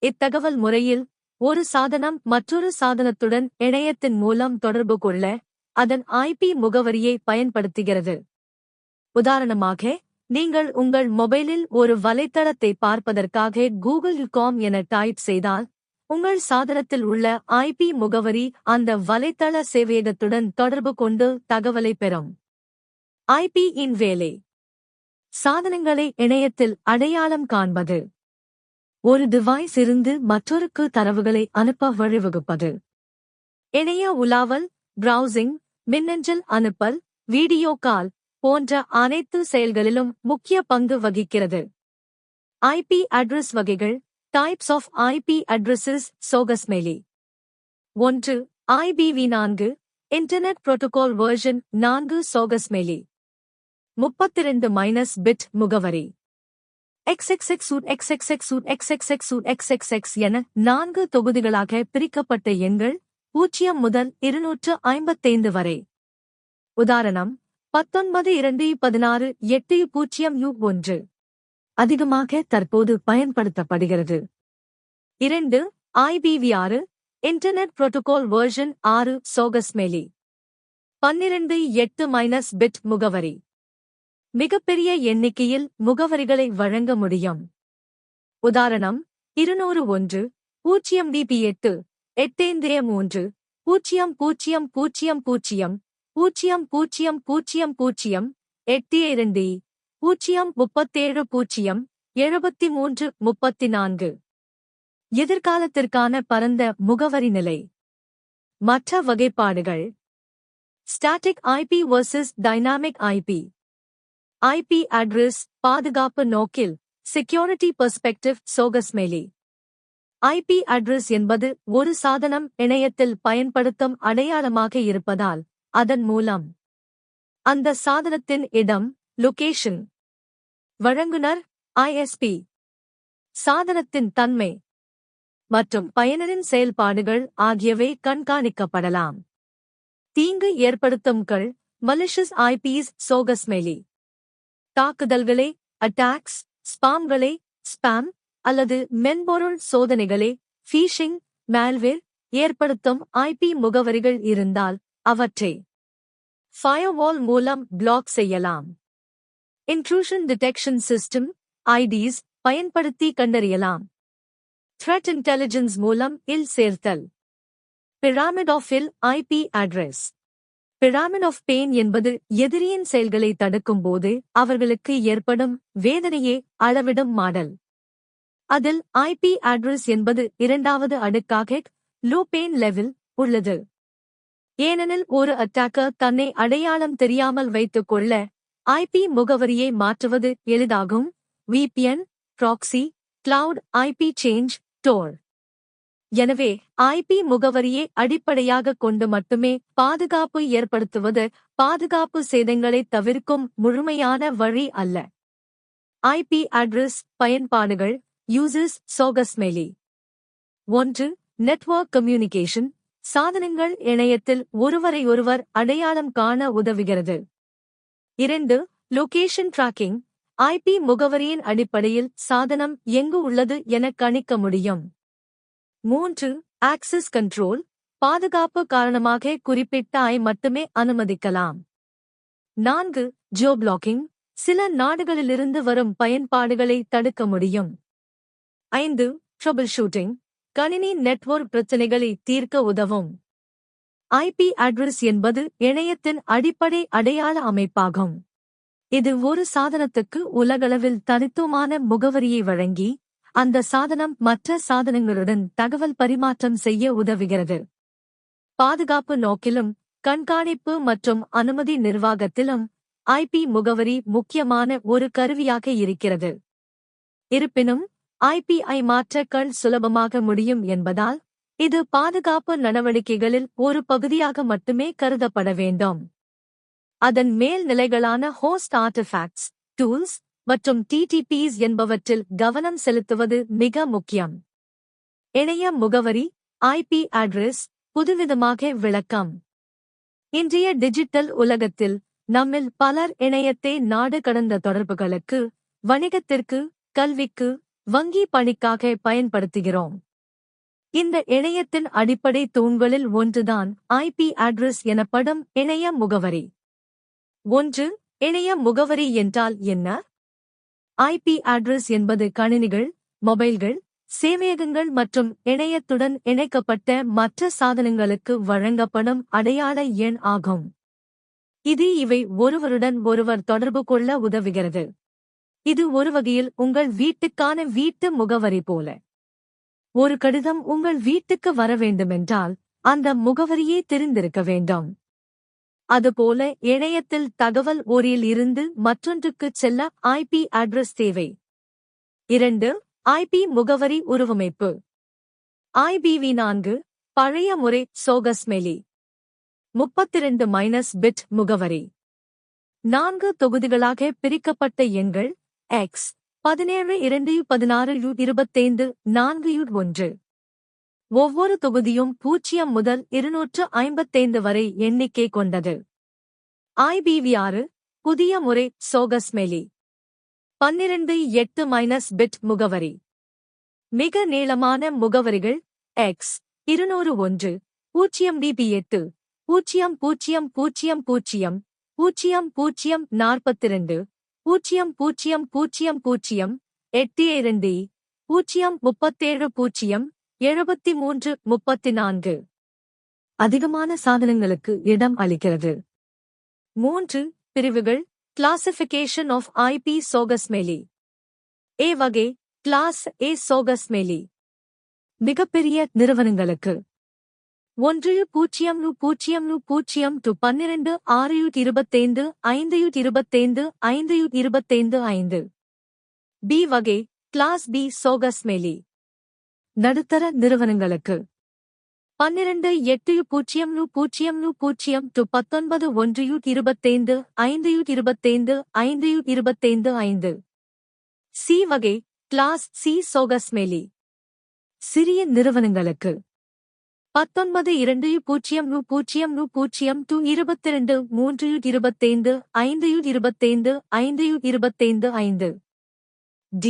இத்தகவல் முறையில் ஒரு சாதனம் மற்றொரு சாதனத்துடன் இணையத்தின் மூலம் தொடர்பு கொள்ள அதன் ஐபி முகவரியை பயன்படுத்துகிறது. உதாரணமாக, நீங்கள் உங்கள் மொபைலில் ஒரு வலைத்தளத்தை பார்ப்பதற்காக google.com என டைப் செய்தால், உங்கள் சாதனத்தில் உள்ள ஐபி முகவரி அந்த வலைத்தள சேவையகத்துடன் தொடர்பு கொண்டு தகவலை பெறும். ஐபி இன் வேலை. சாதனங்களை இணையத்தில் அடையாளம் காண்பது. ஒரு டிவைஸ் இருந்து மற்றொருக்கு தரவுகளை அனுப்ப வழிவகுப்பது. இணைய உலாவல், பிரவுசிங், மின்னஞ்சல் அனுப்பல், வீடியோ கால் போன்ற அனைத்து செயல்களிலும் முக்கிய பங்கு வகிக்கிறது. ஐபி அட்ரஸ் வகைகள். டைப்ஸ் ஆஃப் ஐபி அட்ரஸஸ் சோகஸ்மெலி. 1. IPv4 இன்டர்நெட் புரோட்டோகால் வெர்ஷன் 4 சோகஸ்மெலி. 32 பிட் முகவரி. XXX என 4 தொகுதிகளாக பிரிக்கப்பட்ட எண்கள் 0 முதல் 255 வரை. உதாரணம் 19.2.16.8.0.1. அதிகமாக தற்போது பயன்படுத்தப்படுகிறது. 2. IPv6 internet protocol version 6 சோகஸ்மெலி. 12.8 bit முகவரி. மிகப்பெரிய எண்ணிக்கையில் முகவரிகளை வழங்க முடியும். உதாரணம் 201 0dp8 8.3 0000 0000 82 037 0 73 34. எதிர்காலத்திற்கான பரந்த முகவரி நிலை. மற்ற வகைப்பாடுகள். Static IP vs dynamic IP. IP address பாதுகாப்பு நோக்கில் செக்யூரிட்டி பெர்ஸ்பெக்டிவ் சோகஸ்மெலி. ஐபி அட்ரஸ் என்பது ஒரு சாதனம் இணையத்தில் பயன்படுத்தும் அடையாளமாக இருப்பதால் அதன் மூலம் அந்த சாதனத்தின் இடம், லொகேஷன், வழங்குனர், ஐஎஸ்பி, சாதனத்தின் தன்மை மற்றும் பயனரின் செயல்பாடுகள் ஆகியவை கண்காணிக்கப்படலாம். தீங்கு ஏற்படுத்தும் கள் malicious IPs சோகஸ்மெலி. தாக்குதல்களே, அட்டாக்ஸ், ஸ்பாம்களே, ஸ்பாம் அல்லது மென்பொருள் சோதனைகளே, ஃபீஷிங், மால்வேர் ஏற்படுத்தும் ஐபி முகவரிகள் இருந்தால் அவற்றை ஃபயர்வால் மூலம் பிளாக் செய்யலாம். இன்ட்ரூஷன் டிடெக்ஷன் சிஸ்டம் ஐடிஸ் பயன்படுத்தி கண்டறியலாம். த்ரெட் இன்டெலிஜென்ஸ் மூலம் சேர்த்தல். Pyramid of IP address. Pyramid of pain என்பது எதிரியின் செயல்களை தடுக்கும்போது அவர்களுக்கு ஏற்படும் வேதனையே அளவிடும் மாடல். அதில் ஐபி அட்ரஸ் என்பது இரண்டாவது அடுக்காக லோ பெயின் லெவல் உள்ளது. ஏனெனில் ஒரு அட்டாக்கர் தன்னை அடையாளம் தெரியாமல் வைத்துக் கொள்ள ஐபி முகவரியை மாற்றுவது எளிதாகும். VPN, proxy, cloud IP change, door. எனவே ஐபி முகவரியை அடிப்படையாகக் கொண்டு மட்டுமே பாதுகாப்பு ஏற்படுத்துவது பாதுகாப்பு சேதங்களை தவிர்க்கும் முழுமையான வழி அல்ல. ஐபி அட்ரஸ் பயன்பாடுகள். யூசர்ஸ் சோகஸ்மெலி. 1. Network communication. சாதனங்கள் இணையத்தில் ஒருவரையொருவர் அடையாளம் காண உதவுகிறது. 2. Location tracking. ஐபி முகவரியின் அடிப்படையில் சாதனம் எங்கு உள்ளது என கணிக்க முடியும். 3. Access control. பாதுகாப்பு காரணமாக குறிப்பிட்ட மட்டுமே அனுமதிக்கலாம். 4. ஜியோபிளாக்கிங். சில நாடுகளிலிருந்து வரும் பயன்பாடுகளை தடுக்க முடியும். 5. Trouble shooting. கணினி நெட்வொர்க் பிரச்சினைகளை தீர்க்க உதவும். ஐபி அட்ரஸ் என்பது இணையத்தின் அடிப்படை அடையாள அமைப்பாகும். இது ஒரு சாதனத்துக்கு உலகளவில் தனித்துவமான முகவரியை வழங்கி அந்த சாதனம் மற்ற சாதனங்களுடன் தகவல் பரிமாற்றம் செய்ய உதவுகிறது. பாதுகாப்பு நோக்கிலும் கண்காணிப்பு மற்றும் அனுமதி நிர்வாகத்திலும் ஐபி முகவரி முக்கியமான ஒரு கருவியாக இருக்கிறது. இருப்பினும் ஐபிஐ மாற்றங்கள் சுலபமாக முடியும் என்பதால் இது பாதுகாப்பு நடவடிக்கைகளில் ஒரு பகுதியாக மட்டுமே கருதப்பட வேண்டும். அதன் மேல் நிலைகளான ஹோஸ்ட் ஆர்டிஃபேக்ட்ஸ், டூல்ஸ் மற்றும் TTPs என்பவற்றில் கவனம் செலுத்துவது மிக முக்கியம். இணைய முகவரி ஐபி அட்ரஸ் புதுவிதமாக விளக்கம். இன்றைய டிஜிட்டல் உலகத்தில் நம்மில் பலர் இணையத்தை நாடு கடந்த தொடர்புகளுக்கு, வணிகத்திற்கு, கல்விக்கு, வங்கி பணிக்காக பயன்படுத்துகிறோம். இந்த இணையத்தின் அடிப்படை தூண்களில் ஒன்றுதான் ஐபி அட்ரஸ் எனப்படும் இணைய முகவரி. 1. இணைய முகவரி என்றால் என்ன? ஐபி அட்ரஸ் என்பது கணினிகள், மொபைல்கள், சேவையகங்கள் மற்றும் இணையத்துடன் இணைக்கப்பட்ட மற்ற சாதனங்களுக்கு வழங்கப்படும் அடையாள எண் ஆகும். இது இவை ஒருவருடன் ஒருவர் தொடர்பு கொள்ள உதவுகிறது. இது ஒரு வகையில் உங்கள் வீட்டுக்கான வீட்டு முகவரி போல. ஒரு கடிதம் உங்கள் வீட்டுக்கு வர வேண்டுமென்றால் அந்த முகவரியே தெரிந்திருக்க வேண்டும். அதுபோல இணையத்தில் தகவல் ஓரில் இருந்து மற்றொன்றுக்குச் செல்ல ஐபி அட்ரஸ் தேவை. 2. ஐபி முகவரி உருவமைப்பு. IPv4 பழைய முறை சோகஸ்மெலி 32 - பிட் முகவரி. 4 தொகுதிகளாக பிரிக்கப்பட்ட எண்கள் X 17 2 16 25 4 1. ஒவ்வொரு தொகுதியும் 0 முதல் 255 வரை எண்ணிக்கை கொண்டது. IPv6 புதிய முறை சோகஸ்மெலி 12 பிட் முகவரி. மிக நீளமான முகவரிகள் X 201 0DP8 0000 0042 0000 82 037 0 73 34 அதிகமான சாதனங்களுக்கு இடம் அளிக்கிறது. 3 பிரிவுகள். கிளாசிஃபிகேஷன் ஆஃப் ஐபி சோகஸ்மெலி. A வகை கிளாஸ் A சோகஸ்மெலி. மிகப்பெரிய நிறுவனங்களுக்கு 10000 525 525 B வகை கிளாஸ் B சோகஸ்மெலி. நடுத்தர நிறுவனங்களுக்கு 128000 19 125 525 C வகை கிளாஸ் C சோகஸ்மெலி. சிறிய நிறுவனங்களுக்கு 19 200 22 325 525 D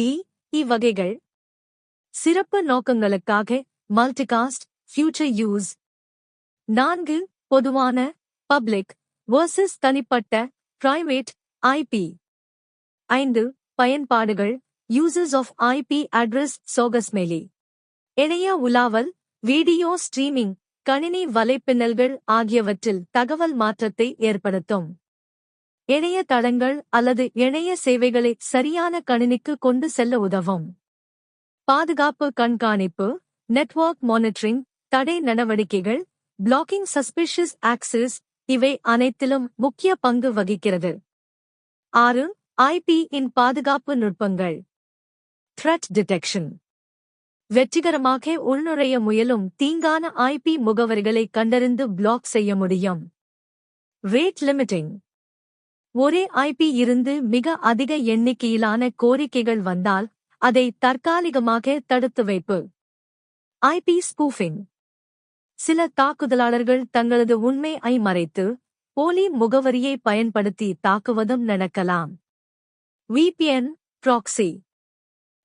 இ வகைகள் சிறப்பு நோக்கங்களுக்காக மல்டிகாஸ்ட் ஃபியூச்சர் யூஸ். 4 பொதுவான பப்ளிக் வெர்சஸ் தனிப்பட்ட பிரைவேட் ஐபி. 5 பயன்பாடுகள் யூசர்ஸ் ஆஃப் ஐபி அட்ரஸ் சோகஸ்மெலி. இணைய உலாவல், வீடியோ ஸ்ட்ரீமிங், கணினி வலைப்பின்னல்கள் ஆகியவற்றில் தகவல் மாற்றத்தை ஏற்படுத்தும். இணைய தளங்கள் அல்லது இணைய சேவைகளை சரியான கணினிக்கு கொண்டு செல்ல உதவும். பாதுகாப்பு கண்காணிப்பு, நெட்வொர்க் மானிட்டரிங், தடை நடவடிக்கைகள், பிளாக்கிங் சஸ்பிஷியஸ் ஆக்சஸ் இவை அனைத்திலும் முக்கிய பங்கு வகிக்கிறது. 6 ஐபி இன் பாதுகாப்பு நுட்பங்கள். Thread detection. வெற்றிகரமாக உள்நுழைய முயலும் தீங்கான ஐபி முகவரிகளை கண்டறிந்து பிளாக் செய்ய முடியும். Rate limiting. ஒரே ஐபி இருந்து மிக அதிக எண்ணிக்கையிலான கோரிக்கைகள் வந்தால் அதை தற்காலிகமாக தடுத்து வைப்பு. IP spoofing. சில தாக்குதலாளர்கள் தங்களது உண்மையை மறைத்து போலி முகவரியை பயன்படுத்தி தாக்குவதும் நடக்கலாம். VPN proxy.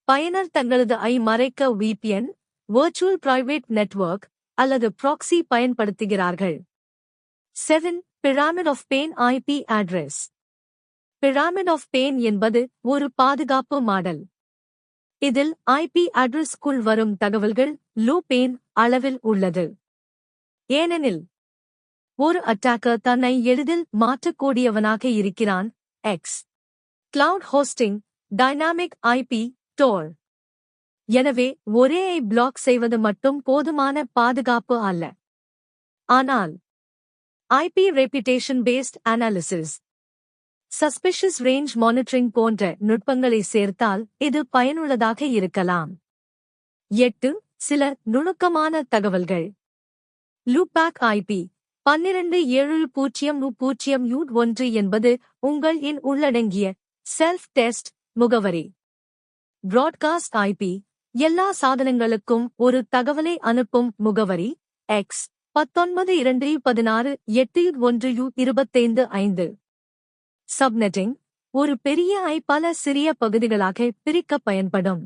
பயனர் தங்களது மறைக்க VPN Virtual Private Network அல்லது ப்ராக்ஸி பயன்படுத்துகிறார்கள். 7 Pyramid of Pain IP address. Pyramid of Pain என்பது ஒரு பாதுகாப்பு மாடல். இதில் ஐபி அட்ரஸ்க்குள் வரும் தகவல்கள் லோ பேன் அளவில் உள்ளது. ஏனெனில் ஒரு அட்டாக்கர் தன்னை எளிதில் மாற்றக்கூடியவனாக இருக்கிறான். X cloud hosting dynamic IP Tor. எனவே ஒரே பிளாக் செய்வது மட்டும் போதுமான பாதுகாப்பு அல்ல. ஆனால் IP reputation based analysis, suspicious range monitoring போன்ற நுட்பங்களை சேர்த்தால் இது பயனுள்ளதாக இருக்கலாம். 8 சில நுணுக்கமான தகவல்கள். லூப்பேக் ஐபி 127001 என்பது உங்கள் இன் உள்ளடங்கிய செல்ஃப் டெஸ்ட் முகவரி. பிராட்காஸ்ட் ஐபி எல்லா சாதனங்களுக்கும் ஒரு தகவலை அனுப்பும் முகவரி. X 19 2 16 8 1 25 சப்நெட்டிங் ஒரு பெரிய பல சிறிய பகுதிகளாக பிரிக்க பயன்படும்.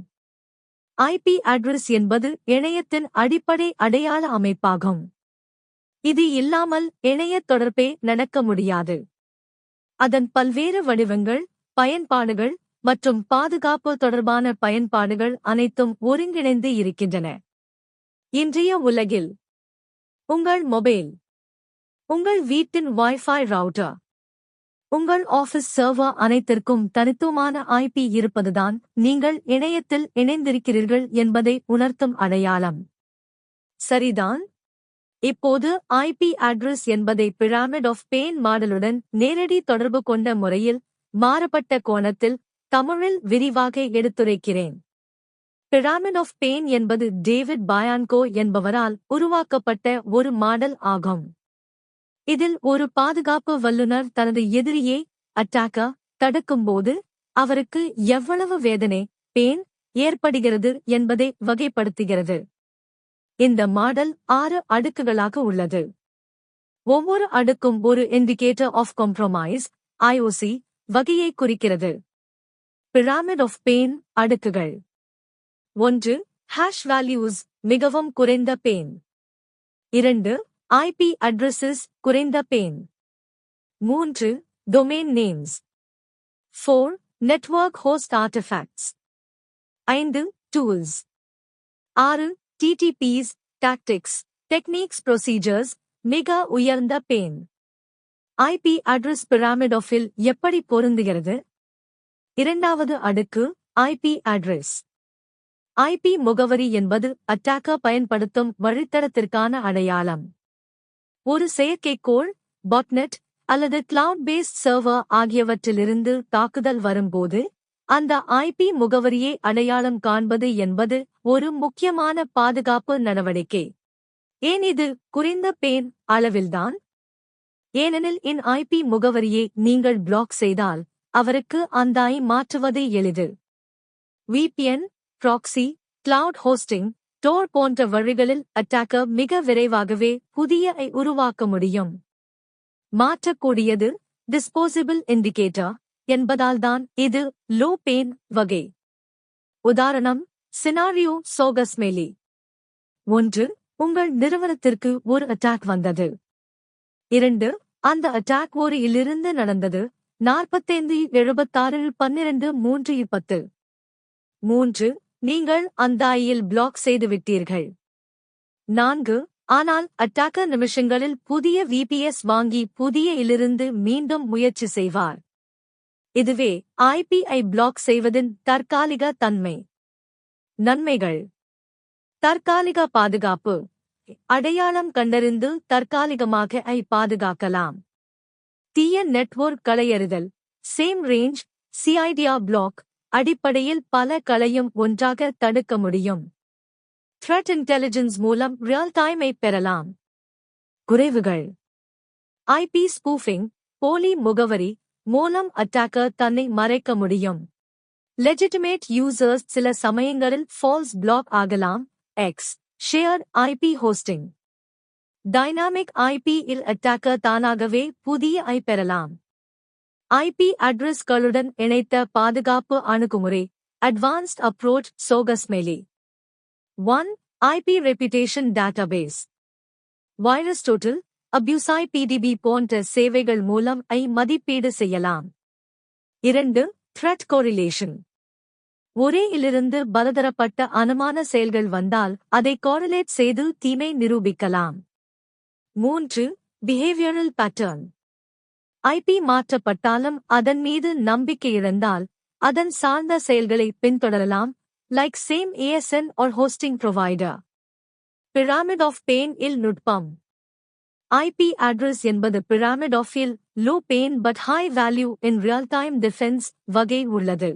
ஐபி அட்ரஸ் என்பது இணையத்தின் அடிப்படை அடையாள அமைப்பாகும். இது இல்லாமல் இணையத் தொடர்பே நடக்க முடியாது. அதன் பல்வேறு வடிவங்கள், பயன்பாடுகள் மற்றும் பாதுகாப்பு தொடர்பான பயன்பாடுகள் அனைத்தும் ஒருங்கிணைந்து இருக்கின்றன. இன்றைய உலகில் உங்கள் மொபைல், உங்கள் வீட்டின் வைஃபை ரவுட்டர், உங்கள் ஆஃபீஸ் சர்வர் அனைத்திற்கும் தனித்துவமான ஐபி இருப்பதுதான் நீங்கள் இணையத்தில் இணைந்திருக்கிறீர்கள் என்பதை உணர்த்தும் அடையாளம். சரிதான். இப்போது ஐபி அட்ரஸ் என்பதை பிரமிட் ஆஃப் பெயின் மாடலுடன் நேரடி தொடர்பு கொண்ட முறையில் மாறுபட்ட கோணத்தில் தமிழில் விரிவாக எடுத்துரைக்கிறேன். பிரமிட் ஆஃப் பெயின் என்பது டேவிட் பயான்கோ என்பவரால் உருவாக்கப்பட்ட ஒரு மாடல் ஆகும். இதில் ஒரு பாதுகாப்பு வல்லுநர் தனது எதிரியை அட்டாக்கர் தடுக்கும்போது அவருக்கு எவ்வளவு வேதனை பெயின் ஏற்படுகிறது என்பதை வகைப்படுத்துகிறது. இந்த மாடல் 6 அடுக்குகளாக உள்ளது. ஒவ்வொரு அடுக்கும் ஒரு இண்டிகேட்டர் ஆஃப் காம்ப்ரமைஸ் ஐஓசி வகையை குறிக்கிறது. பிரமிட் ஆஃப் பெயின் அடுக்குகள். 1. ஹாஷ் வேல்யூஸ் மிகவும் குறைந்த பெயின். 2. ஐபி அட்ரஸஸ் குறைந்த pain. 3. Domain names. 4. Network host artifacts. 5. Tools. 6. TTPs tactics techniques procedures மிக உயர்ந்த பெயின். ஐபி அட்ரஸ் பிரமிட் ஆஃபில் எப்படி பொருந்துகிறது? 2வது அடுக்கு ஐபி அட்ரஸ். ஐபி முகவரி என்பது அட்டாக்கர் பயன்படுத்தும் வழித்தடத்திற்கான அடையாளம். ஒரு செயற்கைக்கோள், பாட்நெட் அல்லது கிளவுட் பேஸ்ட் சர்வர் ஆகியவற்றிலிருந்து தாக்குதல் வரும்போது அந்த ஐபி முகவரியை அடையாளம் காண்பது என்பது ஒரு முக்கியமான பாதுகாப்பு நடவடிக்கை. ஏன் இது குறைந்த பெயின் அளவில்தான்? ஏனெனில் இன் ஐபி முகவரியை நீங்கள் பிளாக் செய்தால் அவருக்கு அந்த மாற்றுவது எளிது. VPN, proxy, cloud hosting, door போன்ற வழிகளில் அட்டாக்கர் மிக விரைவாகவே புதிய உருவாக்க முடியும். மாற்றக்கூடியது டிஸ்போசிபிள் இண்டிகேட்டர் என்பதால்தான் இது லோ பெயின் வகை. உதாரணம் சினாரியோ சோகஸ்மெலி. 1. உங்கள் நிறுவனத்திற்கு ஒரு அட்டாக் வந்தது. 2. அந்த அட்டாக் ஒரு இலிருந்து நடந்தது. 45-76-12-3-10. 3. நீங்கள் அந்த ஐயில் பிளாக் செய்துவிட்டீர்கள். 4. ஆனால் அட்டாக்கர் நிமிஷங்களில் புதிய விபிஎஸ் வாங்கி புதிய இலிருந்து மீண்டும் முயற்சி செய்வார். இதுவே ஐபிஐ பிளாக் செய்வதின் தற்காலிக தன்மை. நன்மைகள். தற்காலிக பாதுகாப்பு. அடையாளம் கண்டறிந்து தற்காலிகமாக பாதுகாக்கலாம். தீய நெட்வொர்க் களையறிதல். சேம் ரேஞ்ச் சிஐடிஆ பிளாக் அடிப்படையில் பல களையும் ஒன்றாக தடுக்க முடியும். த்ரெட் இன்டெலிஜென்ஸ் மூலம் ரியல் டைமை பெறலாம். குறைவுகள். ஐபி ஸ்பூஃபிங் போலி முகவரி மூலம் அட்டாக்கர் தன்னை மறைக்க முடியும். லெஜிட்டிமேட் யூசர்ஸ் சில சமயங்களில் ஃபால்ஸ் பிளாக் ஆகலாம். Ex shared IP hosting. Dynamic IP இல் அட்டாக்கர் தானாகவே புதிய பெறலாம். ஐபி அட்ரஸ்களுடன் இணைத்த பாதுகாப்பு அணுகுமுறை அட்வான்ஸ்ட் அப்ரோச் சோகஸ்மெலி. 1. IP reputation database. Virus total, அப்யூஸை பிடிபி போன்ற சேவைகள் மூலம் மதிப்பீடு செய்யலாம். 2. Threat correlation. ஒரே இலிருந்து பலதரப்பட்ட அனுமான செயல்கள் வந்தால் அதை கோரிலேட் செய்து தீமை நிரூபிக்கலாம். 3. Behavioural pattern. ஐபி மாற்றப்பட்டாலும் அதன் மீது நம்பிக்கை இழந்தால் அதன் சார்ந்த செயல்களை பின்தொடரலாம். Like same ASN or hosting provider. Pyramid of pain இல் நுட்பம். ஐபி அட்ரஸ் என்பது பிரமிட் ஆஃப் இல் low pain but high value in real time defence வகை உள்ளது.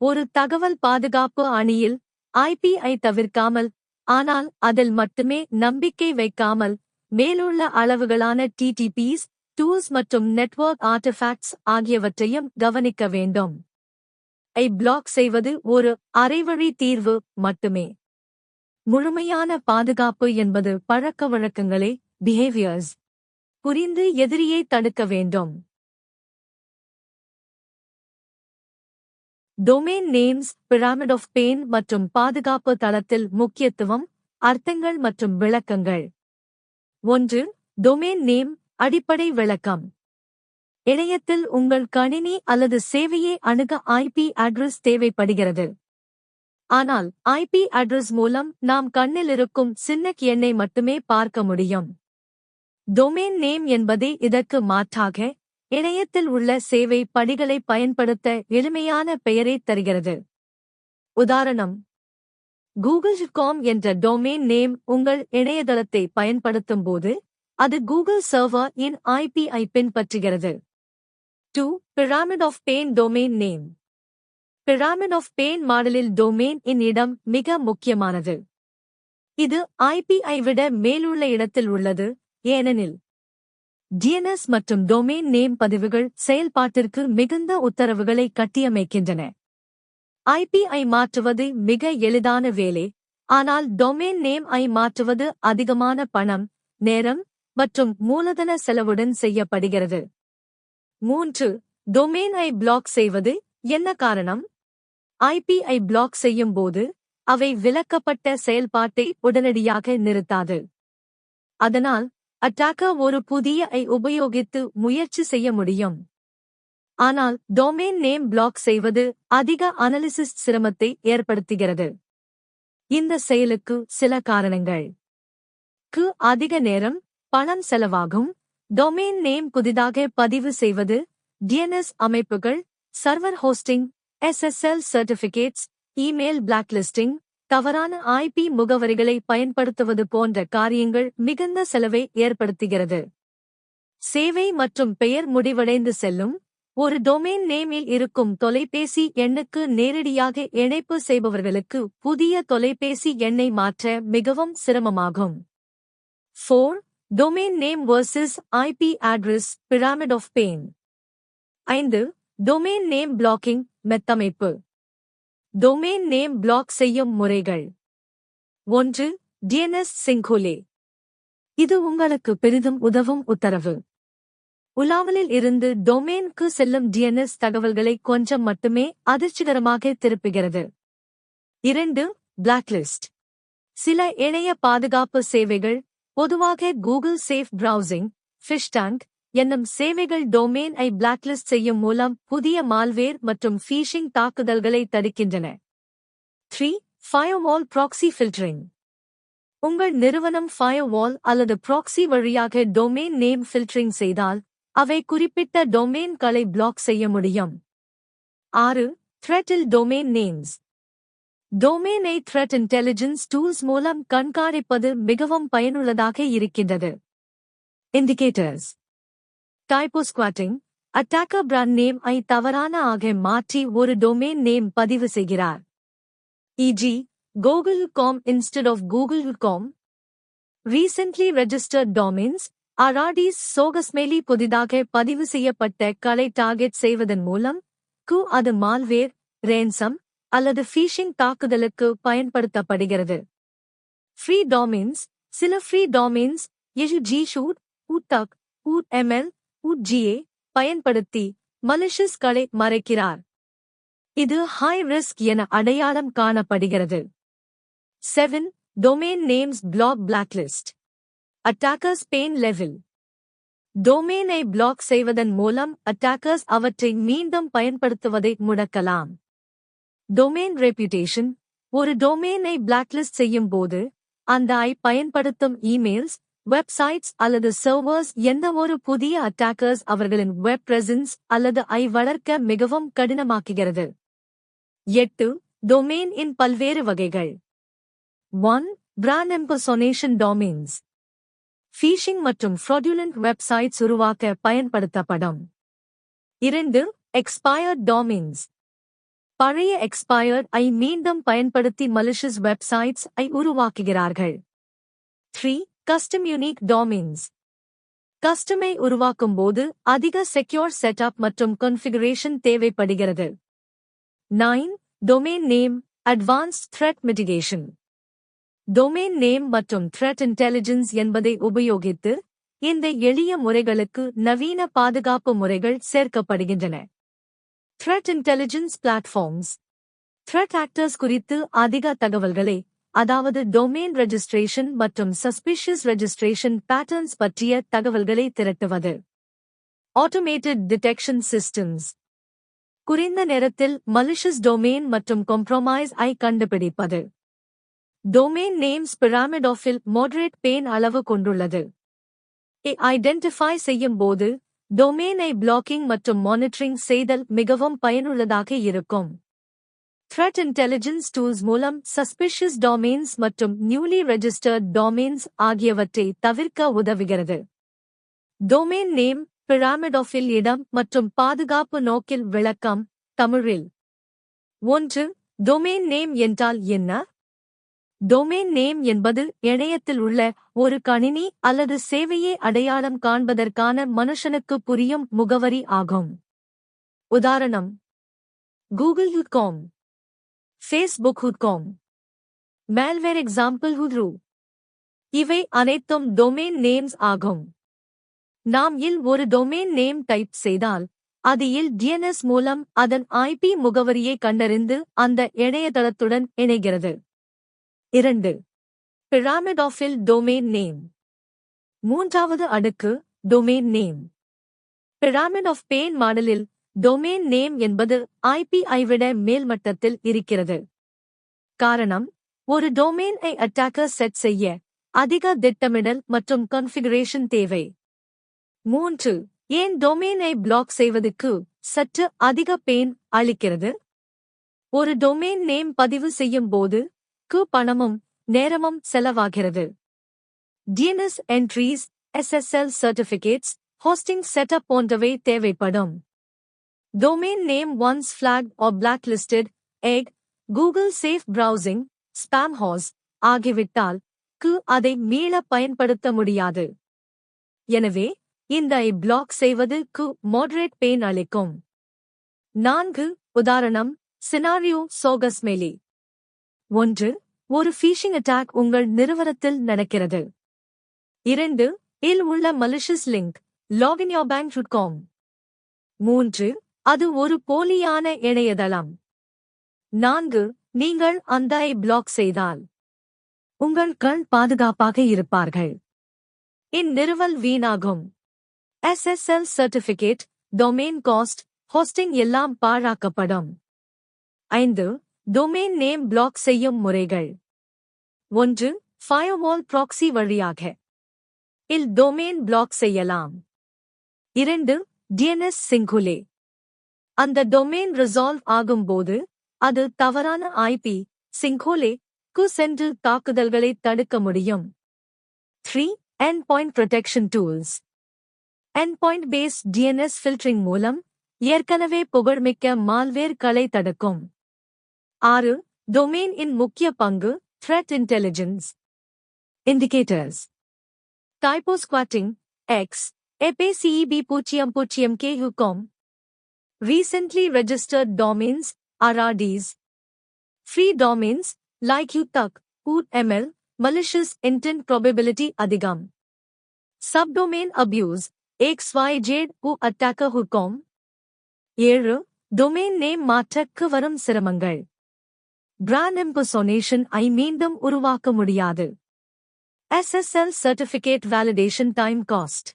ஒரு தகவல் பாதுகாப்பு அணியில் ஐபிஐ தவிர்க்காமல், ஆனால் அதில் மட்டுமே நம்பிக்கை வைக்காமல், மேலுள்ள அளவுகளான டிடிபிஸ், டூல்ஸ் மற்றும் நெட்வொர்க் ஆர்டிஃபேக்ட்ஸ் ஆகியவற்றையும் கவனிக்க வேண்டும். பிளாக் செய்வது ஒரு அரைவழி தீர்வு மட்டுமே. முழுமையான பாதுகாப்பு என்பது பழக்கவழக்கங்களை பிஹேவியர்ஸ் புரிந்து எதிரியை தடுக்க வேண்டும். Domain names pyramid of pain மற்றும் பாதுகாப்பு தளத்தில் முக்கியத்துவம், அர்த்தங்கள் மற்றும் விளக்கங்கள். 1. டொமைன் நேம் அடிப்படை விளக்கம். இணையத்தில் உங்கள் கணினி அல்லது சேவையை அணுக ஐபி அட்ரஸ் தேவைப்படுகிறது. ஆனால் ஐபி அட்ரஸ் மூலம் நாம் கண்ணில் இருக்கும் சின்ன எண்ணை மட்டுமே பார்க்க முடியும். டொமைன் நேம் என்பதே இதற்கு மாற்றாக இணையத்தில் உள்ள சேவை படிகளை பயன்படுத்த எளிமையான பெயரை தருகிறது. உதாரணம், google.com என்ற டொமைன் நேம் உங்கள் இணையதளத்தை பயன்படுத்தும் போது அது கூகுள் சர்வர் இன் ஐபிஐ பின்பற்றுகிறது. 2. Pyramid of pain domain name. Pyramid of pain மாடலில் டொமைன் இன் இடம் மிக முக்கியமானது. இது ஐபிஐ விட மேலுள்ள இடத்தில் உள்ளது, ஏனெனில் டிஎன்எஸ் மற்றும் டொமைன் நேம் பதிவுகள் செயல்பாட்டிற்கு மிகுந்த உத்தரவுகளை கட்டியமைக்கின்றன. ஐபிஐ மாற்றுவது மிக எளிதான வேலை, ஆனால் டொமைன் நேம் ஐ மாற்றுவது அதிகமான பணம், நேரம் மற்றும் மூலதன செலவுடன் செய்யப்படுகிறது. 3. டொமைன் ஐ பிளாக் செய்வது. என்ன காரணம்? ஐபிஐ பிளாக் செய்யும் போது அவை விலக்கப்பட்ட செயல்பாட்டை உடனடியாக நிறுத்தாது. அதனால் அட்டாக்கர் ஒரு புதிய ஐ உபயோகித்து முயற்சி செய்ய முடியும். ஆனால் டொமைன் நேம் பிளாக் செய்வது அதிக அனாலிசிஸ் சிரமத்தை ஏற்படுத்துகிறது. இந்த செயலுக்கு சில காரணங்கள். அதிக நேரம், பணம் செலவாகும். டொமைன் நேம் புதிதாக பதிவு செய்வது, டிஎன்எஸ் அமைப்புகள், server hosting, SSL certificates, email blacklisting, தவறான ஐபி முகவரிகளை பயன்படுத்துவது போன்ற காரியங்கள் மிகுந்த செலவை ஏற்படுத்துகிறது. சேவை மற்றும் பெயர் முடிவடைந்து செல்லும். ஒரு டொமைன் நேமில் இருக்கும் தொலைபேசி எண்ணுக்கு நேரடியாக இணைப்பு செய்பவர்களுக்கு புதிய தொலைபேசி எண்ணை மாற்ற மிகவும் சிரமமாகும். 4. Domain name versus IP address pyramid of pain. 5. Domain name blocking மெத்தமைப்பு. டொமைன் நேம் பிளாக் செய்யும் முறைகள். 1. DNS sinkhole. இது உங்களுக்கு பெரிதும் உதவும் உத்தரவு. உலாவலில் இருந்து டொமைனுக்கு செல்லும் டிஎன்எஸ் தகவல்களை கொஞ்சம் மட்டுமே அதிர்ச்சிகரமாக திருப்புகிறது. 2. பிளாக்லிஸ்ட். சில இணைய பாதுகாப்பு சேவைகள், பொதுவாக கூகுள் சேஃப் பிரவுசிங், ஃபிஷ்டாங்க் என்னும் சேவைகள் டொமைன் ஐ பிளாக்லிஸ்ட் செய்யும் மூலம் புதிய மால்வேர் மற்றும் ஃபீஷிங் தாக்குதல்களை தடுக்கின்றன. 3. Firewall proxy filtering. உங்கள் நிறுவனம் ஃபயர்வால் அல்லது ப்ராக்ஸி வழியாக டொமைன் நேம் ஃபில்டரிங் செய்தால் அவை குறிப்பிட்ட டொமைன்களை பிளாக் செய்ய முடியும். 6. த்ரெட்டில் டொமைன் நேம்ஸ். டொமைனை த்ரெட் இன்டெலிஜென்ஸ் டூல்ஸ் மூலம் கண்காணிப்பது மிகவும் பயனுள்ளதாக இருக்கின்றது. Indicators. Typosquatting. Attacker brand name ஐ தவறான ஆக மாற்றி ஒரு டொமைன் நேம் பதிவு செய்கிறார். e.g. google.com instead of google.com. Recently registered domains, RRDs சோகஸ்மெலி புதிதாக பதிவு செய்யப்பட்ட களை டார்கெட் செய்வதன் மூலம் அது மால்வேர், ரேன்சம் அல்லது ஃபீஷிங் தாக்குதலுக்கு பயன்படுத்தப்படுகிறது. Free domains. சில ஃப்ரீ டொமைன்ஸ் ஷூட், உட்டக், எம்எல், GA பயன்படுத்தி மலிஷியஸ் களை மறைக்கிறார். இது ஹை ரிஸ்க் என அடையாளம் காணப்படுகிறது. 7. Domain names block blacklist. Attackers pain level. டொமைனை பிளாக் செய்வதன் மூலம் அட்டாக்கர்ஸ் அவற்றை மீண்டும் பயன்படுத்துவதை முடக்கலாம். Domain reputation. ஒரு டொமைனை பிளாக்லிஸ்ட் செய்யும் போது அந்த ஐ பயன்படுத்தும் இமெயில்ஸ், வெப்சைட்ஸ் அல்லது சர்வர்ஸ் எந்தவொரு புதிய அட்டாக்கர்ஸ் அவர்களின் வெப் பிரசன்ஸ் அல்லது ஐ வளர்க்க மிகவும் கடினமாக்குகிறது. 8. டொமைன் இன் பல்வேறு வகைகள். 1. Brand இம்பர்சோனேஷன் domains. ஃபீஷிங் மற்றும் ஃப்ராடுலன்ட் வெப்சைட்ஸ் உருவாக்க பயன்படுத்தப்படும். 2. Expired domains. பழைய எக்ஸ்பயர்ட் ஐ மீண்டும் பயன்படுத்தி மலிஷியஸ் வெப்சைட்ஸ் ஐ உருவாக்குகிறார்கள். 3. Custom unique domains. கஸ்டமை உருவாக்கும் போது அதிக செக்யூர் செட்டப் மற்றும் கான்ஃபிகரேஷன் தேவைப்படுகிறது. 9. Domain name advanced thread mitigation. Domain name மற்றும் த்ரெட் இன்டெலிஜென்ஸ் என்பதை உபயோகித்து இந்த எளிய முறைகளுக்கு நவீன பாதுகாப்பு முறைகள் சேர்க்கப்படுகின்றன. Threat intelligence platforms. Threat actors குறித்து அதிக தகவல்களை, அதாவது டொமைன் ரெஜிஸ்ட்ரேஷன் மற்றும் சஸ்பிஷியஸ் ரெஜிஸ்ட்ரேஷன் பேட்டர்ன்ஸ் பற்றிய தகவல்களை திரட்டுவது. Automated detection systems. குறைந்த நேரத்தில் malicious domain மற்றும் compromise ஐ கண்டுபிடிப்பது. Domain names pyramid of moderate pain அளவு கொண்டுள்ளது. ஐடென்டிஃபை செய்யும் போது domain ஐ blocking மற்றும் monitoring செய்தல் மிகவும் பயனுள்ளதாக இருக்கும். Threat intelligence tools மூலம் suspicious domains மற்றும் newly registered domains ஆகியவற்றை தவிர்க்க உதவுகிறது. Domain name pyramid of இடம் மற்றும் பாதுகாப்பு நோக்கில் விளக்கம். தமிழில் 1. டொமைன் நேம் என்றால் என்ன? டொமைன் நேம் என்பது இணையத்தில் உள்ள ஒரு கணினி அல்லது சேவையை அடையாளம் காண்பதற்கான மனுஷனுக்கு புரியும் முகவரி ஆகும். உதாரணம்: google.com, facebook.com, malware example.ru. இவை அனைத்தும் டொமைன் நேம்ஸ் ஆகும். நாம் ஒரு டொமைன் நேம் டைப் செய்தால் அது DNS மூலம் அதன் IP முகவரியை கண்டறிந்து அந்த இணையதளத்துடன் இணைகிறது. 2. pyramid of domain name. மூன்றாவது அடுக்கு domain name. pyramid of pain மாடலில் டொமைன் நேம் என்பது IP ஐ விட மேல்மட்டத்தில் இருக்கிறது. காரணம், ஒரு டொமைன் ஐ அட்டாக்கர் செட் செய்ய அதிக திட்டமிடல் மற்றும் கான்ஃபிகரேஷன் தேவை. 3. ஏன் டொமைனை பிளாக் செய்வதற்கு சற்று அதிக பெயின் அளிக்கிறது? ஒரு டொமைன் நேம் பதிவு செய்யும் போது பணமும் நேரமும் செலவாகிறது. DNS entries, SSL certificates, hosting setup போன்றவை தேவைப்படும். Domain name once flagged or blacklisted, egg, Google Safe Browsing, spam host ஆகிவிட்டால் அதை மீள பயன்படுத்த முடியாது. எனவே இந்த பிளாக் செய்வது moderate pain அளிக்கும். 4. உதாரணம்: சினாரியோ சோகஸ்மெலி. 1. ஒரு phishing attack உங்கள் நிறுவனத்தில் நடக்கிறது. 2. உள்ள malicious link, loginyourbank.com. 3. அது ஒரு போலியான இணையதளம். 4. நீங்கள் அந்த பிளாக் செய்தால் உங்கள் பாதுகாப்பாக இருப்பார்கள். இந்நிறுவல் வீணாகும். SSL certificate, domain cost, hosting எல்லாம் பாழாக்கப்படும். 5. டொமைன் நேம் பிளாக் செய்யும் முறைகள். 1. firewall proxy வழியாக டொமைன் பிளாக் செய்யலாம். 2. DNS சிங்குலே. அந்த டொமைன் ரிசால்வ் ஆகும்போது அது தவறான IP சிங்கோலே சென்று தாக்குதல்களை தடுக்க முடியும். 3. endpoint protection tools. endpoint based DNS filtering மூலம் ஏற்கனவே புகழ்மிக்க மால்வேர்களை தடுக்கும். 6. டொமைன் இன் முக்கிய பங்கு threat intelligence. indicators. typo squatting, X, APCEB00K.com. recently registered domains, RRDs. free domains, like UTAC, UTML, malicious intent probability அதிகம். subdomain abuse, XYZ.attacker.com. 7. Domain name மாற்றக்கு வரும் சிரமங்கள். பிராண்ட் இம்பர்சோனேஷன் ஐ மீண்டும் உருவாக்க முடியாது. SSL certificate validation time cost.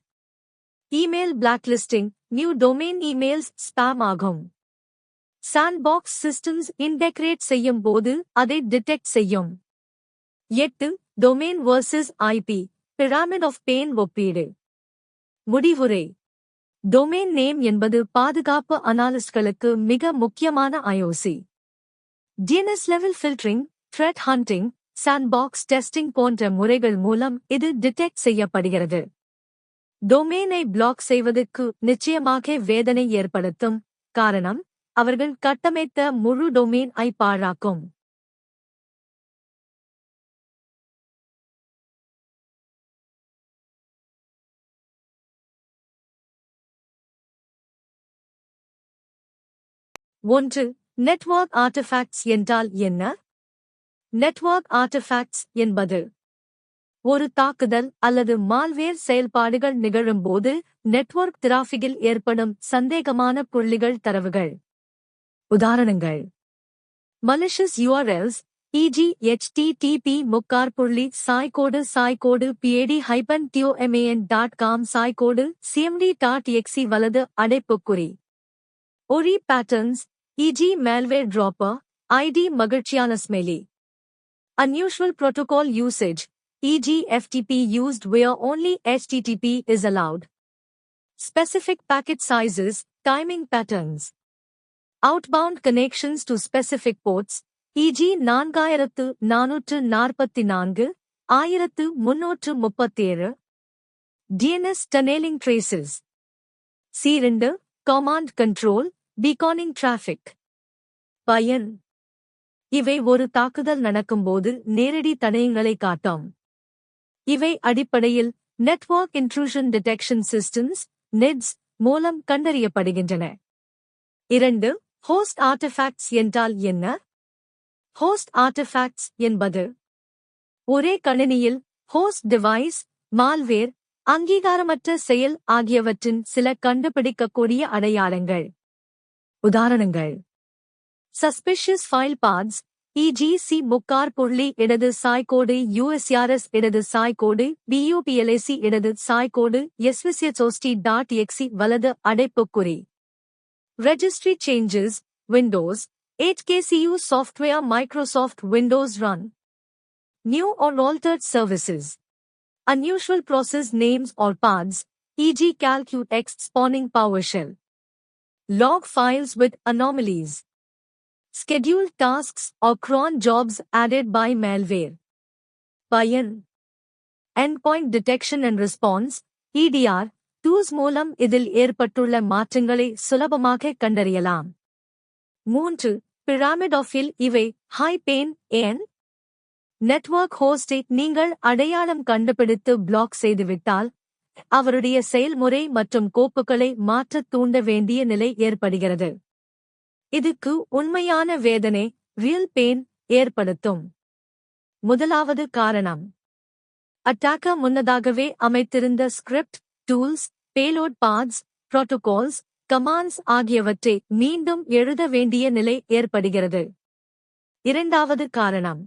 email blacklisting, new domain emails spam ஆகும். சாண்ட்பாக்ஸ் சிஸ்டம்ஸ் இன்டெகிரேட் செய்யும் போது அதை டிடெக்ட் செய்யும். 8. Domain vs IP, pyramid of pain ஒப்பீடு. முடிவுரை: டொமைன் நேம் என்பது பாதுகாப்பு அனாலிஸ்ட்களுக்கு மிக முக்கியமான IOC. DNS level filtering, threat hunting, sandbox testing போன்ற முறைகள் மூலம் இது டிடெக்ட் செய்யப்படுகிறது. டொமைனை பிளாக் செய்வதற்கு நிச்சயமாக வேதனை ஏற்படுத்தும். காரணம், அவர்கள் கட்டமைத்த முழு டொமைன் ஐ பாழாக்கும். ஒன்று. நெட்வொர்க் ஆர்டிஃபேக்ட்ஸ் என்றால் என்ன? நெட்வொர்க் ஆர்டிஃபேக்ட்ஸ் என்பது ஒரு தாக்குதல் அல்லது மால்வேர் செயல்பாடுகள் நிகழும்போது நெட்வொர்க் டிராஃபிக்கில் ஏற்படும் சந்தேகமான புள்ளிகள் தரவுகள். உதாரணங்கள்: malicious URLs, e.g. http://pad-toman.com cmd.exe வலது அடைப்புக்குறி. ORI patterns, e.g. malware dropper, ID மகிழ்ச்சியான smelly. Unusual protocol usage, e.g. FTP used where only HTTP is allowed. Specific packet sizes, timing patterns. Outbound connections to specific ports, e.g. 4444, 1337. DNS tunneling traces. C2, command control, beaconing traffic. பயன்: இவை ஒரு தாக்குதல் நடக்கும்போது நேரடி தடயங்களை காட்டும். இவை அடிப்படையில் network intrusion detection systems (NIDS) மூலம் கண்டறியப்படுகின்றன. 2. ஹோஸ்ட் ஆர்டிஃபேக்ட்ஸ் என்றால் என்ன? ஹோஸ்ட் ஆர்டிஃபேக்ட்ஸ் என்பது ஒரே கணினியில் ஹோஸ்ட் டிவைஸ், மால்வேர், அங்கீகாரமற்ற செயல் ஆகியவற்றின் சில கண்டுபிடிக்கக்கூடிய அடையாளங்கள். உதாரணங்கள்: suspicious file paths, e.g. C இடது சாய்கோடு USRS இடது சாய்கோடு BUPLAC இடது சாய்கோடு svcsost.exe வலது அடைப்புக்குறி. Registry changes, Windows 8KCU software Microsoft Windows run. New or altered services. Unusual process names or paths, e.g. calcutex spawning PowerShell. Log files with anomalies. Scheduled tasks or cron jobs added by malware. பயன்: endpoint detection and response, EDR, tools மூலம் இதில் ஏற்பட்டுள்ள மாற்றங்களை சுலபமாக கண்டறியலாம். 3. pyramid of இல் இவை high pain ஏன்? நெட்வொர்க் ஹோஸ்டை நீங்கள் அடையாளம் கண்டுபிடித்து பிளாக் செய்துவிட்டால், அவருடைய செயல்முறை மற்றும் கோப்புகளை மாற்றத் தூண்ட வேண்டிய நிலை ஏற்படுகிறது. இதுக்கு உண்மையான வேதனை ரியல் பெயின் ஏற்படுத்தும். முதலாவது காரணம்: அட்டாக்கர் முன்னதாகவே அமைத்திருந்த script, tools, payload paths, protocols, commands ஆகியவற்றை மீண்டும் எழுத வேண்டிய நிலை ஏற்படுகிறது. இரண்டாவது காரணம்: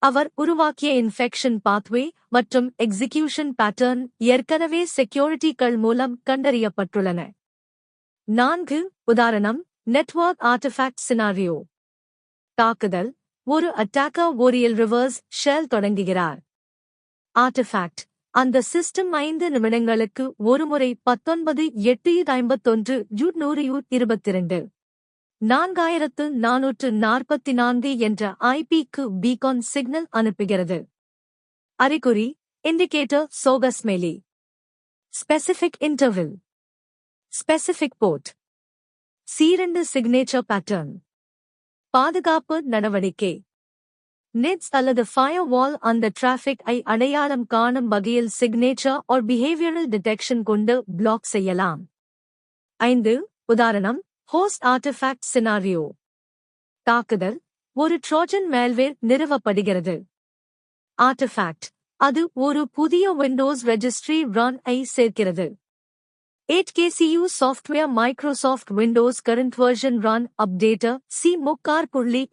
அவர் உருவாக்கிய இன்ஃபெக்ஷன் பாத்வே மற்றும் எக்ஸிகியூஷன் பேட்டர்ன் ஏற்கனவே செக்யூரிட்டிகள் மூலம் கண்டறியப்பட்டுள்ளன. 4. உதாரணம்: நெட்வொர்க் ஆர்டிஃபேக்ட் சினாரியோ. தாக்குதல்: ஒரு அட்டாக்கர் ஓரியல் ரிவர்ஸ் ஷெல் தொடங்குகிறார். ஆர்டிஃபேக்ட்: அந்த சிஸ்டம் 5 நிமிடங்களுக்கு ஒருமுறை 19.851.122 4444 என்ற ஐபிக்கு பீகான் சிக்னல் அனுப்புகிறது. அறிகுறி: இண்டிகேட்டர் சோகஸ்மெலி. Specific interval. Specific port. C2 signature pattern. பாதுகாப்பு நடவடிக்கை. NIDS அல்லது ஃபயர்வால் அந்த டிராஃபிக் ஐ அடையாளம் காணும் வகையில் சிக்னேச்சர் or behavioral detection கொண்டு பிளாக் செய்யலாம். 5. உதாரணம்: ஹோஸ்ட் ஆர்டிஃபேக்ட் சினாரியோ. தாக்குதல்: ஒரு ட்ரோஜன் மேல்வேர் நிறுவப்படுகிறது. ஆர்டிஃபேக்ட்: அது ஒரு புதிய விண்டோஸ் ரெஜிஸ்ட்ரி ரன் ஐ சேர்க்கிறது. 8KCU software Microsoft Windows current version run updater C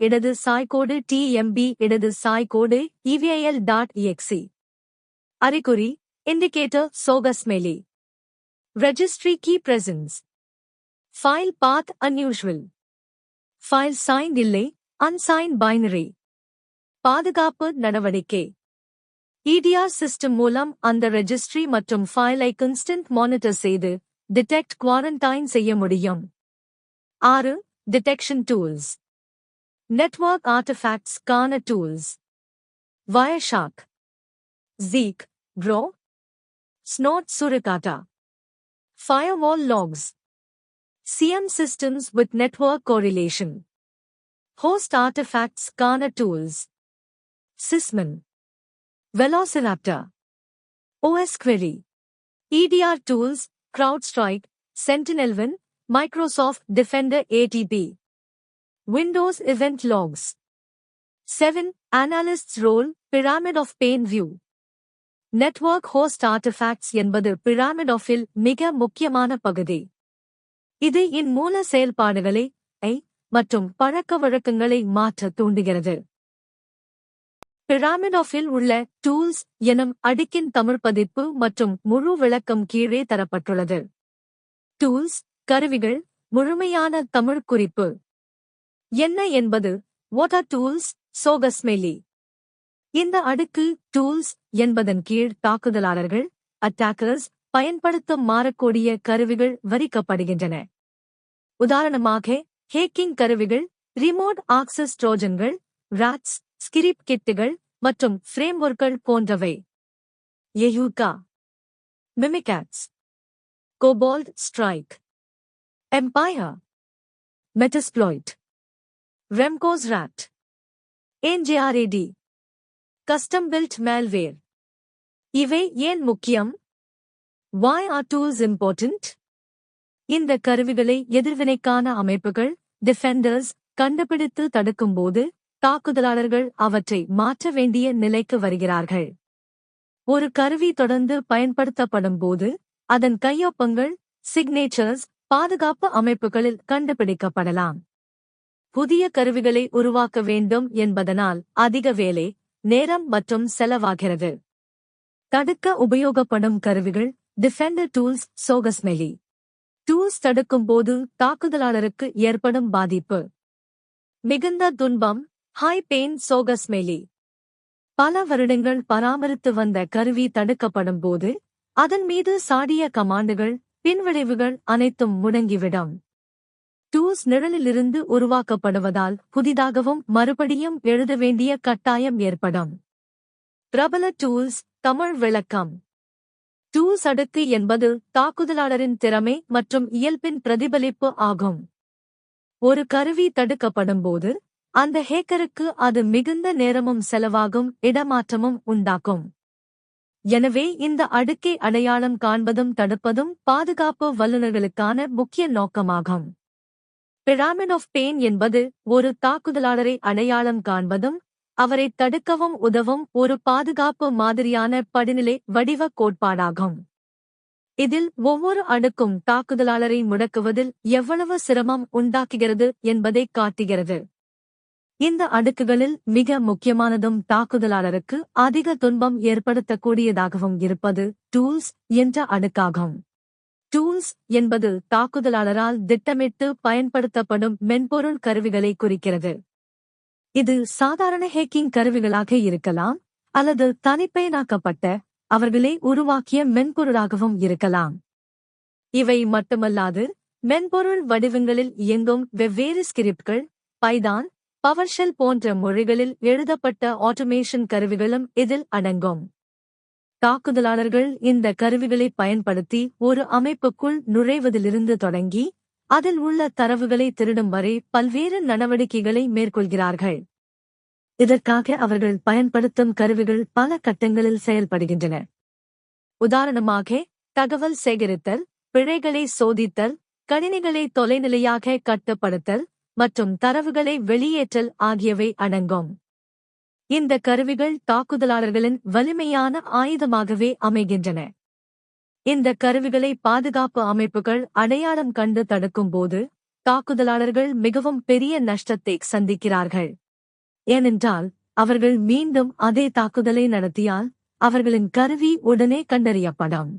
இடது சாய்கோடு TMB இடது சாய்கோடு evil.exe. அறிகுறி: indicator சோகஸ்மெலி. Registry key presence. File path unusual. File signed இல்லை, unsigned binary. பாதுகாப்பு நடவடிக்கை. EDR சிஸ்டம் மூலம் அந்த ரெஜிஸ்ட்ரி மற்றும் ஃபைலை கான்ஸ்டன்ட் மானிட்டர் செய்து டிடெக்ட் குவாரண்டைன் செய்ய முடியும். 6. Detection tools. நெட்வொர்க் ஆர்டிஃபேக்ட்ஸ் காண tools. Wireshark, Zeek, Bro, Snort Suricata. Firewall logs. CM systems with network correlation. Host artifacts காண tools. Sysmin, Velociraptor, OS Query. EDR tools, CrowdStrike, Sentinel-1, Microsoft Defender ATP. Windows event logs. 7. Analyst's role, Pyramid of Pain view. Network host artifacts என்பது Pyramid of-இல் மிக முக்கியமான பகுதி. இது இன் மூல செயல்பாடுகளை மற்றும் பழக்கவழக்கங்களை மாற்ற தூண்டுகிறது. பிரமிடாஃபில் உள்ள டூல்ஸ் எனும் அடுக்கின் தமிழ் பதிப்பு மற்றும் முழு விளக்கம் கீழே தரப்பட்டுள்ளது. டூல்ஸ் கருவிகள் முழுமையான தமிழ் குறிப்பு என்ன என்பது வாட் ஆர் டூல்ஸ் சோகஸ்மெலி. இந்த அடுக்கு டூல்ஸ் என்பதன் கீழ் தாக்குதலாளர்கள் அட்டாக்கர்ஸ் பயன்படுத்த மாறக்கூடிய கருவிகள் வரிக்கப்படுகின்றன. உதாரணமாக ஹேக்கிங் கருவிகள், ரிமோட் ஆக்சஸ் ட்ரோஜன்கள், ராட்ஸ், ஸ்கிரிப்ட் கிட்டுகள் மற்றும் ஃப்ரேம்வொர்க்குகள் போன்றவை. எயூகா, Mimikatz, Cobalt Strike, Empire, Metasploit, Remcos RAT, NJRAD, custom built malware. இவை ஏன் முக்கியம்? Why are tools important? இந்த கருவிகளை எதிர்வினைக்கான அமைப்புகள் டிஃபெண்டர்ஸ் கண்டுபிடித்து தடுக்கும்போது தாக்குதலாளர்கள் அவற்றை மாற்ற வேண்டிய நிலைக்கு வருகிறார்கள். ஒரு கருவி தொடர்ந்து பயன்படுத்தப்படும் போது அதன் கையொப்பங்கள் சிக்னேச்சர்ஸ் பாதுகாப்பு அமைப்புகளில் கண்டுபிடிக்கப்படலாம். புதிய கருவிகளை உருவாக்க வேண்டும் என்பதனால் அதிக வேலை, நேரம் மற்றும் செலவாகிறது. தடுக்க உபயோகப்படும் கருவிகள் டிஃபெண்டர் டூல்ஸ் சோகஸ்மெலி. டூல்ஸ் தடுக்கும்போது தாக்குதலாளருக்கு ஏற்படும் பாதிப்பு. மிகுந்த துன்பம் ஹை பெயின் சோகஸ்மெலி. பல வருடங்கள் பராமரித்து வந்த கருவி தடுக்கப்படும் போது அதன் மீது சாடிய கமாண்டுகள் பின்விளைவுகள் அனைத்தும் முடங்கிவிடும். டூல்ஸ் நிழலிலிருந்து உருவாக்கப்படுவதால் புதிதாகவும் மறுபடியும் எழுத வேண்டிய கட்டாயம் ஏற்படும். பிரபல டூல்ஸ் தமிழ் விளக்கம். டூல்ஸ் அடுக்கு என்பது தாக்குதலாளரின் திறமை மற்றும் இயல்பின் பிரதிபலிப்பு ஆகும். ஒரு கருவி தடுக்கப்படும்போது அந்த ஹேக்கருக்கு அது மிகுந்த நேரமும் செலவாகும் இடமாற்றமும் உண்டாக்கும். எனவே இந்த அடுக்கை அடையாளம் காண்பதும் தடுப்பதும் பாதுகாப்பு வல்லுநர்களுக்கான முக்கிய நோக்கமாகும். பிரமிட் ஆஃப் பெயின் என்பது ஒரு தாக்குதலாளரை அடையாளம் காண்பதும் அவரை தடுக்கவும் உதவும் ஒரு பாதுகாப்பு மாதிரியான படிநிலை வடிவ கோட்பாடாகும். இதில் ஒவ்வொரு அடுக்கும் தாக்குதலாளரை முடக்குவதில் எவ்வளவு சிரமம் உண்டாக்குகிறது என்பதை காட்டுகிறது. இந்த அடுக்குகளில் மிக முக்கியமானதும் தாக்குதலாளருக்கு அதிக துன்பம் ஏற்படுத்தக்கூடியதாகவும் இருப்பது டூல்ஸ் என்ற அடுக்காகும். டூல்ஸ் என்பது தாக்குதலாளரால் திட்டமிட்டு பயன்படுத்தப்படும் மென்பொருள் கருவிகளை குறிக்கிறது. இது சாதாரண ஹேக்கிங் கருவிகளாக இருக்கலாம் அல்லது தனிப்பயனாக்கப்பட்ட அவர்களே உருவாக்கிய மென்பொருளாகவும் இருக்கலாம். இவை மட்டுமல்லாது மென்பொருள் வடிவங்களில் இயங்கும் வெவ்வேறு ஸ்கிரிப்ட்கள், பைதான், பவர்ஷெல் போன்ற மொழிகளில் எழுதப்பட்ட ஆட்டோமேஷன் கருவிகளும் இதில் அடங்கும். தாக்குதலாளர்கள் இந்த கருவிகளை பயன்படுத்தி ஒரு அமைப்புக்குள் நுழைவதிலிருந்து தொடங்கி அதில் உள்ள தரவுகளை திருடும் வரை பல்வேறு நடவடிக்கைகளை மேற்கொள்கிறார்கள். இதற்காக அவர்கள் பயன்படுத்தும் கருவிகள் பல கட்டங்களில் செயல்படுகின்றன. உதாரணமாக தகவல் சேகரித்தல், பிழைகளை சோதித்தல், கணினிகளை தொலைநிலையாக கட்டுப்படுத்தல் மற்றும் தரவுகளை வெளியேற்றல் ஆகியவை அடங்கும். இந்த கருவிகள் தாக்குதலாளர்களின் வலிமையான ஆயுதமாகவே அமைகின்றன. இந்த கருவிகளை பாதுகாப்பு அமைப்புகள் அடையாளம் கண்டு தடுக்கும்போது தாக்குதலாளர்கள் மிகவும் பெரிய நஷ்டத்தை சந்திக்கிறார்கள். ஏனென்றால் அவர்கள் மீண்டும் அதே தாக்குதலை நடத்தியால் அவர்களின் கருவி உடனே கண்டறியப்படும்.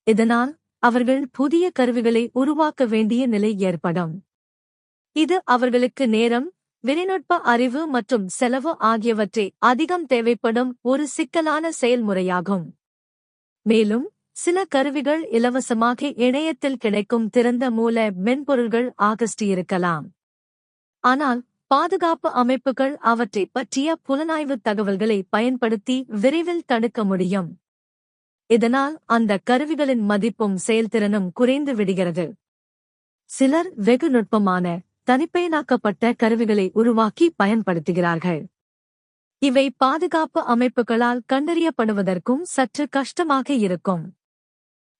இதனால் அவர்கள் புதிய கருவிகளை உருவாக்க வேண்டிய நிலை ஏற்படும். இது அவர்களுக்கு நேரம், வினைநுட்ப அறிவு மற்றும் செலவு ஆகியவற்றை அதிகம் தேவைப்படும் ஒரு சிக்கலான செயல்முறையாகும். மேலும் சில கருவிகள் இலவசமாக இணையத்தில் கிடைக்கும் திறந்த மூல மென்பொருள்கள் இருக்கலாம். ஆனால் பாதுகாப்பு அமைப்புகள் அவற்றை பற்றிய புலனாய்வு தகவல்களை பயன்படுத்தி விரைவில் தடுக்க முடியும். இதனால் அந்த கருவிகளின் மதிப்பும் செயல்திறனும் குறைந்து விடுகிறது. சிலர் வெகு நுட்பமான தனிப்பயனாக்கப்பட்ட கருவிகளை உருவாக்கி பயன்படுத்துகிறார்கள். இவை பாதுகாப்பு அமைப்புகளால் கண்டறியப்படுவதற்கும் சற்று கஷ்டமாக இருக்கும்.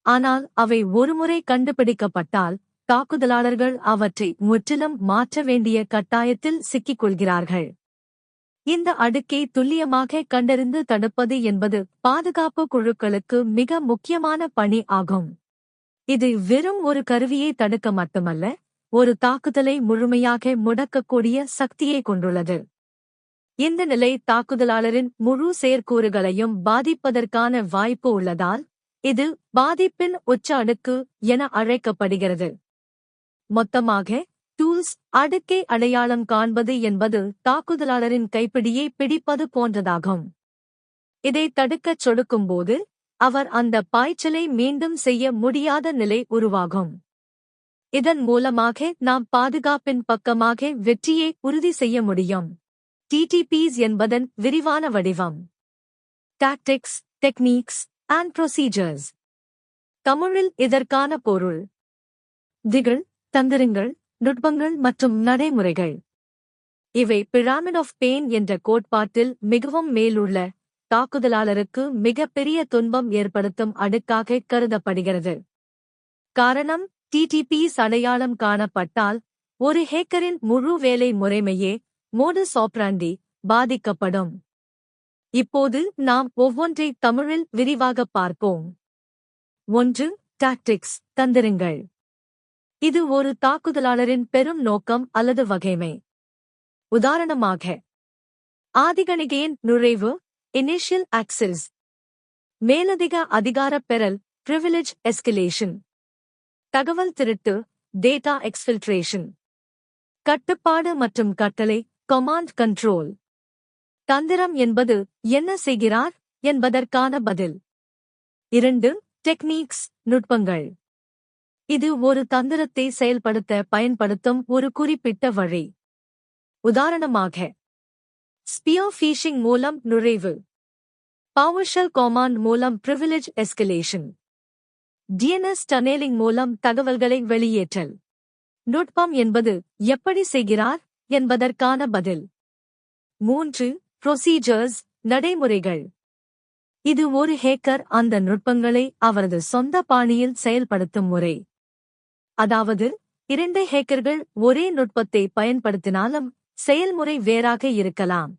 ஆனால் அவை ஒருமுறை கண்டுபிடிக்கப்பட்டால் தாக்குதலாளர்கள் அவற்றை முற்றிலும் மாற்ற வேண்டிய கட்டாயத்தில் சிக்கிக் கொள்கிறார்கள். இந்த அடுக்கை துல்லியமாக கண்டறிந்து தடுப்பது என்பது பாதுகாப்பு குழுக்களுக்கு மிக முக்கியமான பணி ஆகும். இது வெறும் ஒரு கருவியை தடுக்க மட்டுமல்ல, ஒரு தாக்குதலை முழுமையாக முடக்கக்கூடிய சக்தியை கொண்டுள்ளது. இந்த நிலை தாக்குதலாளரின் முழு செயற்கூறுகளையும் பாதிப்பதற்கான வாய்ப்பு உள்ளதால் இது பாதிப்பின் உச்ச அடுக்கு என அழைக்கப்படுகிறது. மொத்தமாக டூல்ஸ் அடுக்கை அடையாளம் காண்பது என்பது தாக்குதலாளரின் கைப்பிடியை பிடிப்பது போன்றதாகும். இதை தடுக்கச் சொடுக்கும்போது அவர் அந்த பாய்ச்சலை மீண்டும் செய்ய முடியாத நிலை உருவாகும். இதன் மூலமாக நாம் பாதுகாப்பின் பக்கமாக வெற்றியை உறுதி செய்ய முடியும். TTPs என்பதன் விரிவான வடிவம். Tactics, techniques and procedures. தமிழில் இதற்கான பொருள் திகள், தந்திரங்கள், நுட்பங்கள் மற்றும் நடைமுறைகள். இவை பிரமிட் ஆஃப் பெயின் என்ற கோட்பாட்டில் மிகவும் மேலுள்ள தாக்குதலாளருக்கு மிகப்பெரிய துன்பம் ஏற்படுத்தும் அடுக்காக கருதப்படுகிறது. காரணம், TTPs அடையாளம் காணப்பட்டால் ஒரு ஹேக்கரின் முழு வேலை முறைமையே மோடஸ் ஆப்ராண்டி பாதிக்கப்படும். இப்போது நாம் ஒவ்வொன்றை தமிழில் விரிவாக பார்ப்போம். 1. டாக்டிக்ஸ், தந்திரங்கள். இது ஒரு தாக்குதலாளரின் பெரும் நோக்கம் அல்லது வகைமை. உதாரணமாக, ஆதிகணிகையின் நுழைவு, இனிஷியல் ஆக்சஸ், மேலதிக அதிகாரப் பெறல், பிரிவிலேஜ் எஸ்கலேஷன், தகவல் திருட்டு, டேட்டா எக்ஸ்ஃபில்ட்ரேஷன், கட்டுப்பாடு மற்றும் கட்டளை, கமாண்ட் கண்ட்ரோல். தந்திரம் என்பது என்ன செய்கிறார் என்பதற்கான பதில். 2. டெக்னிக்ஸ், நுட்பங்கள். இது ஒரு தந்திரத்தை செயல்படுத்த பயன்படுத்தும் ஒரு குறிப்பிட்ட வழி. உதாரணமாக, ஸ்பியர் ஃபீஷிங் மூலம் நுழைவு, பவர்ஷெல் கமாண்ட் மூலம் பிரிவிலேஜ் எஸ்கலேஷன், DNS டனேலிங் மூலம் தகவல்களை வெளியேற்றல். நுட்பம் என்பது எப்படி செய்கிறார் என்பதற்கான பதில். 3. ப்ரொசீஜர்ஸ், நடைமுறைகள். இது ஒரு ஹேக்கர் அந்த நுட்பங்களை அவரது சொந்த பாணியில் செயல்படுத்தும் முறை. அதாவது, 2 ஹேக்கர்கள் ஒரே நுட்பத்தை பயன்படுத்தினாலும் செயல்முறை வேறாக இருக்கலாம்.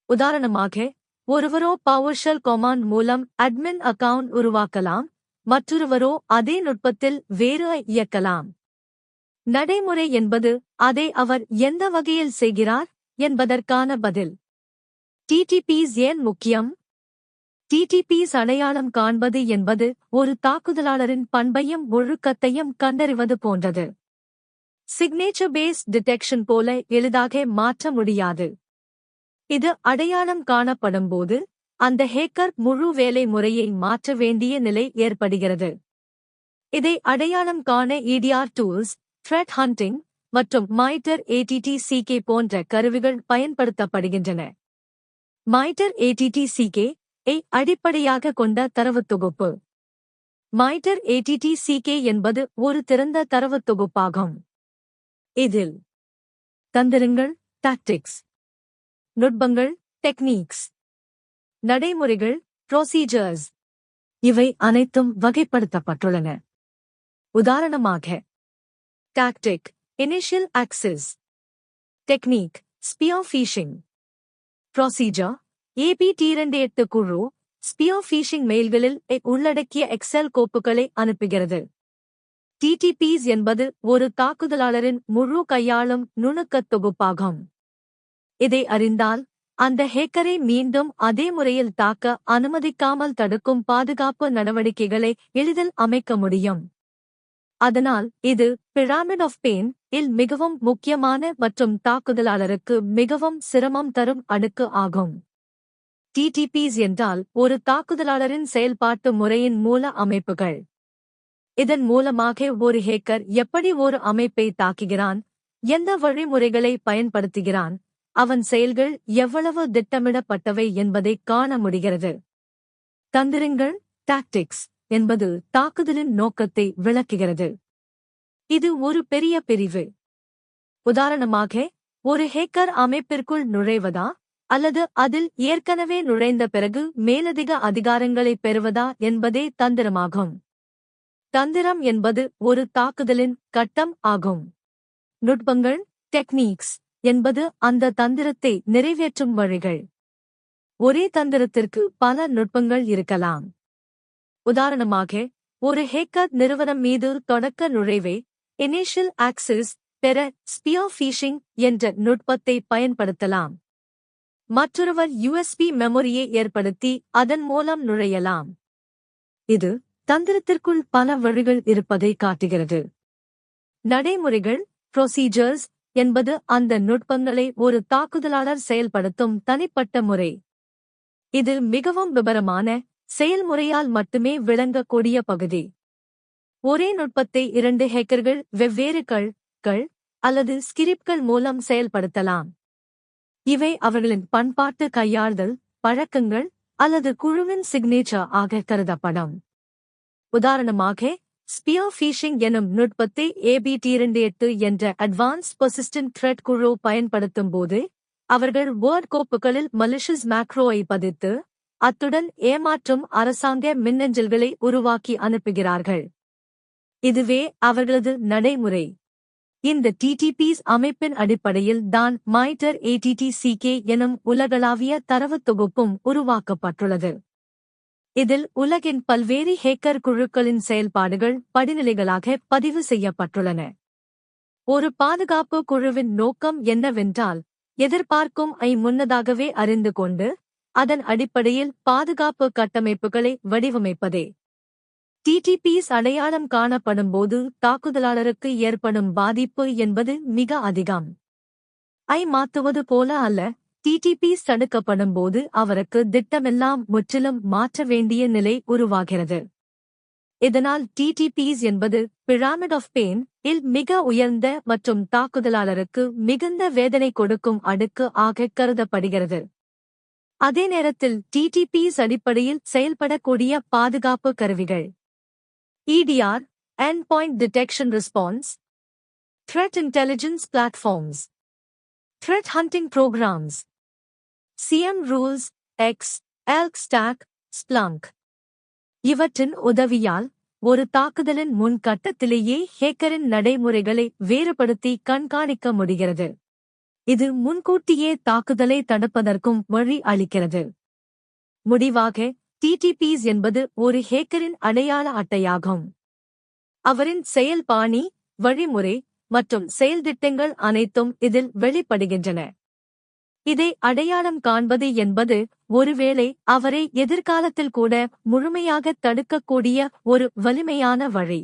உதாரணமாக, ஒருவரோ பவர்ஷெல் கமாண்ட் மூலம் அட்மின் அக்கவுண்ட் உருவாக்கலாம், மற்றொருவரோ அதே நுட்பத்தில் வேறு இயக்கலாம். நடைமுறை என்பது அதை அவர் எந்த வகையில் செய்கிறார் என்பதற்கான பதில். TTPs ஏன் முக்கியம்? TTPs அடையாளம் காண்பது என்பது ஒரு தாக்குதலாளரின் பண்பையும் ஒழுக்கத்தையும் கண்டறிவது போன்றது. சிக்னேச்சர் பேஸ்ட் டிடெக்ஷன் போல எளிதாக மாற்ற முடியாது. இது அடையாளம் காணப்படும்போது அந்த ஹேக்கர் முழு வேலை முறையை மாற்ற வேண்டிய நிலை ஏற்படுகிறது. இதை அடையாளம் காண EDR டூல்ஸ், த்ரெட் ஹண்டிங் மற்றும் MITRE ATT-CK போன்ற கருவிகள் பயன்படுத்தப்படுகின்றன. MITRE ATT-CK ஐ அடிப்படையாக கொண்ட தரவுத் தொகுப்பு. MITRE ATT-CK என்பது ஒரு திறந்த தரவுத் தொகுப்பாகும். இதில் தந்திரங்கள், டாக்டிக்ஸ், நுட்பங்கள், டெக்னிக்ஸ், நடைமுறைகள், ப்ரொசீஜர்ஸ் இவை அனைத்தும் வகைப்படுத்தப்பட்டுள்ளன. உதாரணமாக, tactic, initial access. Technique, spear phishing. Procedure, APT28 குழு ஸ்பியர் ஃபீஷிங் மெயில்களில் உள்ளடக்கிய எக்ஸெல் கோப்புகளை அனுப்புகிறது. TTPs என்பது ஒரு தாக்குதலாளரின் முழு கையாளும் நுணுக்கத் தொகுப்பாகும். இதை அறிந்தால் அந்த ஹேக்கரை மீண்டும் அதே முறையில் தாக்க அனுமதிக்காமல் தடுக்கும் பாதுகாப்பு நடவடிக்கைகளை எளிதில் அமைக்க முடியும். அதனால் இது பிரமிட் ஆஃப் பெயின் இல் மிகவும் முக்கியமான மற்றும் தாக்குதலாளருக்கு மிகவும் சிரமம் தரும் அடுக்கு ஆகும். TTPs என்றால் ஒரு தாக்குதலாளரின் செயல்பாட்டு முறையின் மூல அமைப்புகள். இதன் மூலமாக ஒரு ஹேக்கர் எப்படி ஒரு அமைப்பை தாக்குகிறான், எந்த வழிமுறைகளை பயன்படுத்துகிறான், அவன் செயல்கள் எவ்வளவு திட்டமிடப்பட்டவை என்பதை காண முடிகிறது. தந்திரங்கள், டாக்டிக்ஸ் என்பது தாக்குதலின் நோக்கத்தை விளக்குகிறது. இது ஒரு பெரிய பிரிவு. உதாரணமாக, ஒரு ஹேக்கர் அமைப்பிற்குள் நுழைவதா அல்லது அதில் ஏற்கனவே நுழைந்த பிறகு மேலதிக அதிகாரங்களை பெறுவதா என்பதே தந்திரமாகும். தந்திரம் என்பது ஒரு தாக்குதலின் கட்டம் ஆகும். நுட்பங்கள், டெக்னிக்ஸ் என்பது அந்த தந்திரத்தை நிறைவேற்றும் வழிகள். ஒரே தந்திரத்திற்கு பல நுட்பங்கள் இருக்கலாம். உதாரணமாக, ஒரு ஹேக்கர் நிறுவனம் மீது தொடக்க நுழைவை இனிஷியல் ஆக்சஸ் பெற ஸ்பியர் ஃபிஷிங் என்ற நுட்பத்தை பயன்படுத்தலாம். மற்றொருவர் USB மெமரியை ஏற்படுத்தி அதன் மூலம் நுழையலாம். இது தந்திரத்திற்குள் பல வழிகள் இருப்பதை காட்டுகிறது. நடைமுறைகள் ப்ரொசீஜர்ஸ் என்பது அந்த நுட்பங்களை ஒரு தாக்குதலாளர் செயல்படுத்தும் தனிப்பட்ட முறை. இது மிகவும் விபரமான செயல்முறையால் மட்டுமே விளங்கக்கூடிய பகுதி. ஒரே நுட்பத்தை 2 ஹேக்கர்கள் வெவ்வேறு கள் அல்லது ஸ்கிரிப்ட்கள் மூலம் செயல்படுத்தலாம். இவை அவர்களின் பண்பாட்டு கையாளுதல் பழக்கங்கள் அல்லது குழுவின் சிக்னேச்சர் ஆக கருதப்படும். உதாரணமாக, ஸ்பியர் ஃபிஷிங் எனும் நுட்பத்தை ABT28 என்ற அட்வான்ஸ்ட் பெர்சிஸ்டன்ட் த்ரெட் குழு பயன்படுத்தும் போது அவர்கள் வேர்ட் கோப்புகளில் மலிஷியஸ் மேக்ரோவை பதித்து அத்துடன் ஏமாற்றும் அரசாங்க மின்னஞ்சல்களை உருவாக்கி அனுப்புகிறார்கள். இதுவே அவர்களது நடைமுறை. இந்த TTPs அமைப்பின் அடிப்படையில் தான் MITRE ATT-CK எனும் உலகளாவிய தரவுத் தொகுப்பும் உருவாக்கப்பட்டுள்ளது. இதில் உலகின் பல்வேறு ஹேக்கர் குழுக்களின் செயல்பாடுகள் படிநிலைகளாக பதிவு செய்யப்பட்டுள்ளன. ஒரு பாதுகாப்பு குழுவின் நோக்கம் என்னவென்றால், எதிர்பார்க்கும் முன்னதாகவே அறிந்து கொண்டு அதன் அடிப்படையில் பாதுகாப்பு கட்டமைப்புகளை வடிவமைப்பதே. TTPs அடையாளம் காணப்படும்போது தாக்குதலாளருக்கு ஏற்படும் பாதிப்பு என்பது மிக அதிகம். மாற்றுவது போல அல்ல. TTPs தடுக்கப்படும்போது அவருக்கு திட்டமெல்லாம் முற்றிலும் மாற்ற வேண்டிய நிலை உருவாகிறது. இதனால் TTPs என்பது பிரமிட் ஆஃப் பெயின் இல் மிக உயர்ந்த மற்றும் தாக்குதலாளருக்கு மிகுந்த வேதனை கொடுக்கும் அடுக்கு ஆக கருதப்படுகிறது. அதே நேரத்தில் TTPs அடிப்படையில் செயல்படக்கூடிய பாதுகாப்பு கருவிகள் EDR, Endpoint Detection Response, Threat Intelligence Platforms, Threat Hunting Programs, CM Rules, X, ELK Stack, Splunk. இவற்றின் உதவியால் ஒரு தாக்குதலின் முன் கட்டத்திலேயே ஹேக்கரின் நடைமுறைகளை வேறுபடுத்தி கண்காணிக்க முடிகிறது. இது முன்கூட்டியே தாக்குதலை தடுப்பதற்கும் வழி அளிக்கிறது. முடிவாக, TTPs என்பது ஒரு ஹேக்கரின் அடையாள அட்டையாகும். அவரின் செயல்பாணி, வழிமுறை மற்றும் செயல்திட்டங்கள் அனைத்தும் இதில் வெளிப்படுகின்றன. இதை அடையாளம் காண்பது என்பது ஒருவேளை அவரை எதிர்காலத்தில் கூட முழுமையாக தடுக்கக்கூடிய ஒரு வலிமையான வழி.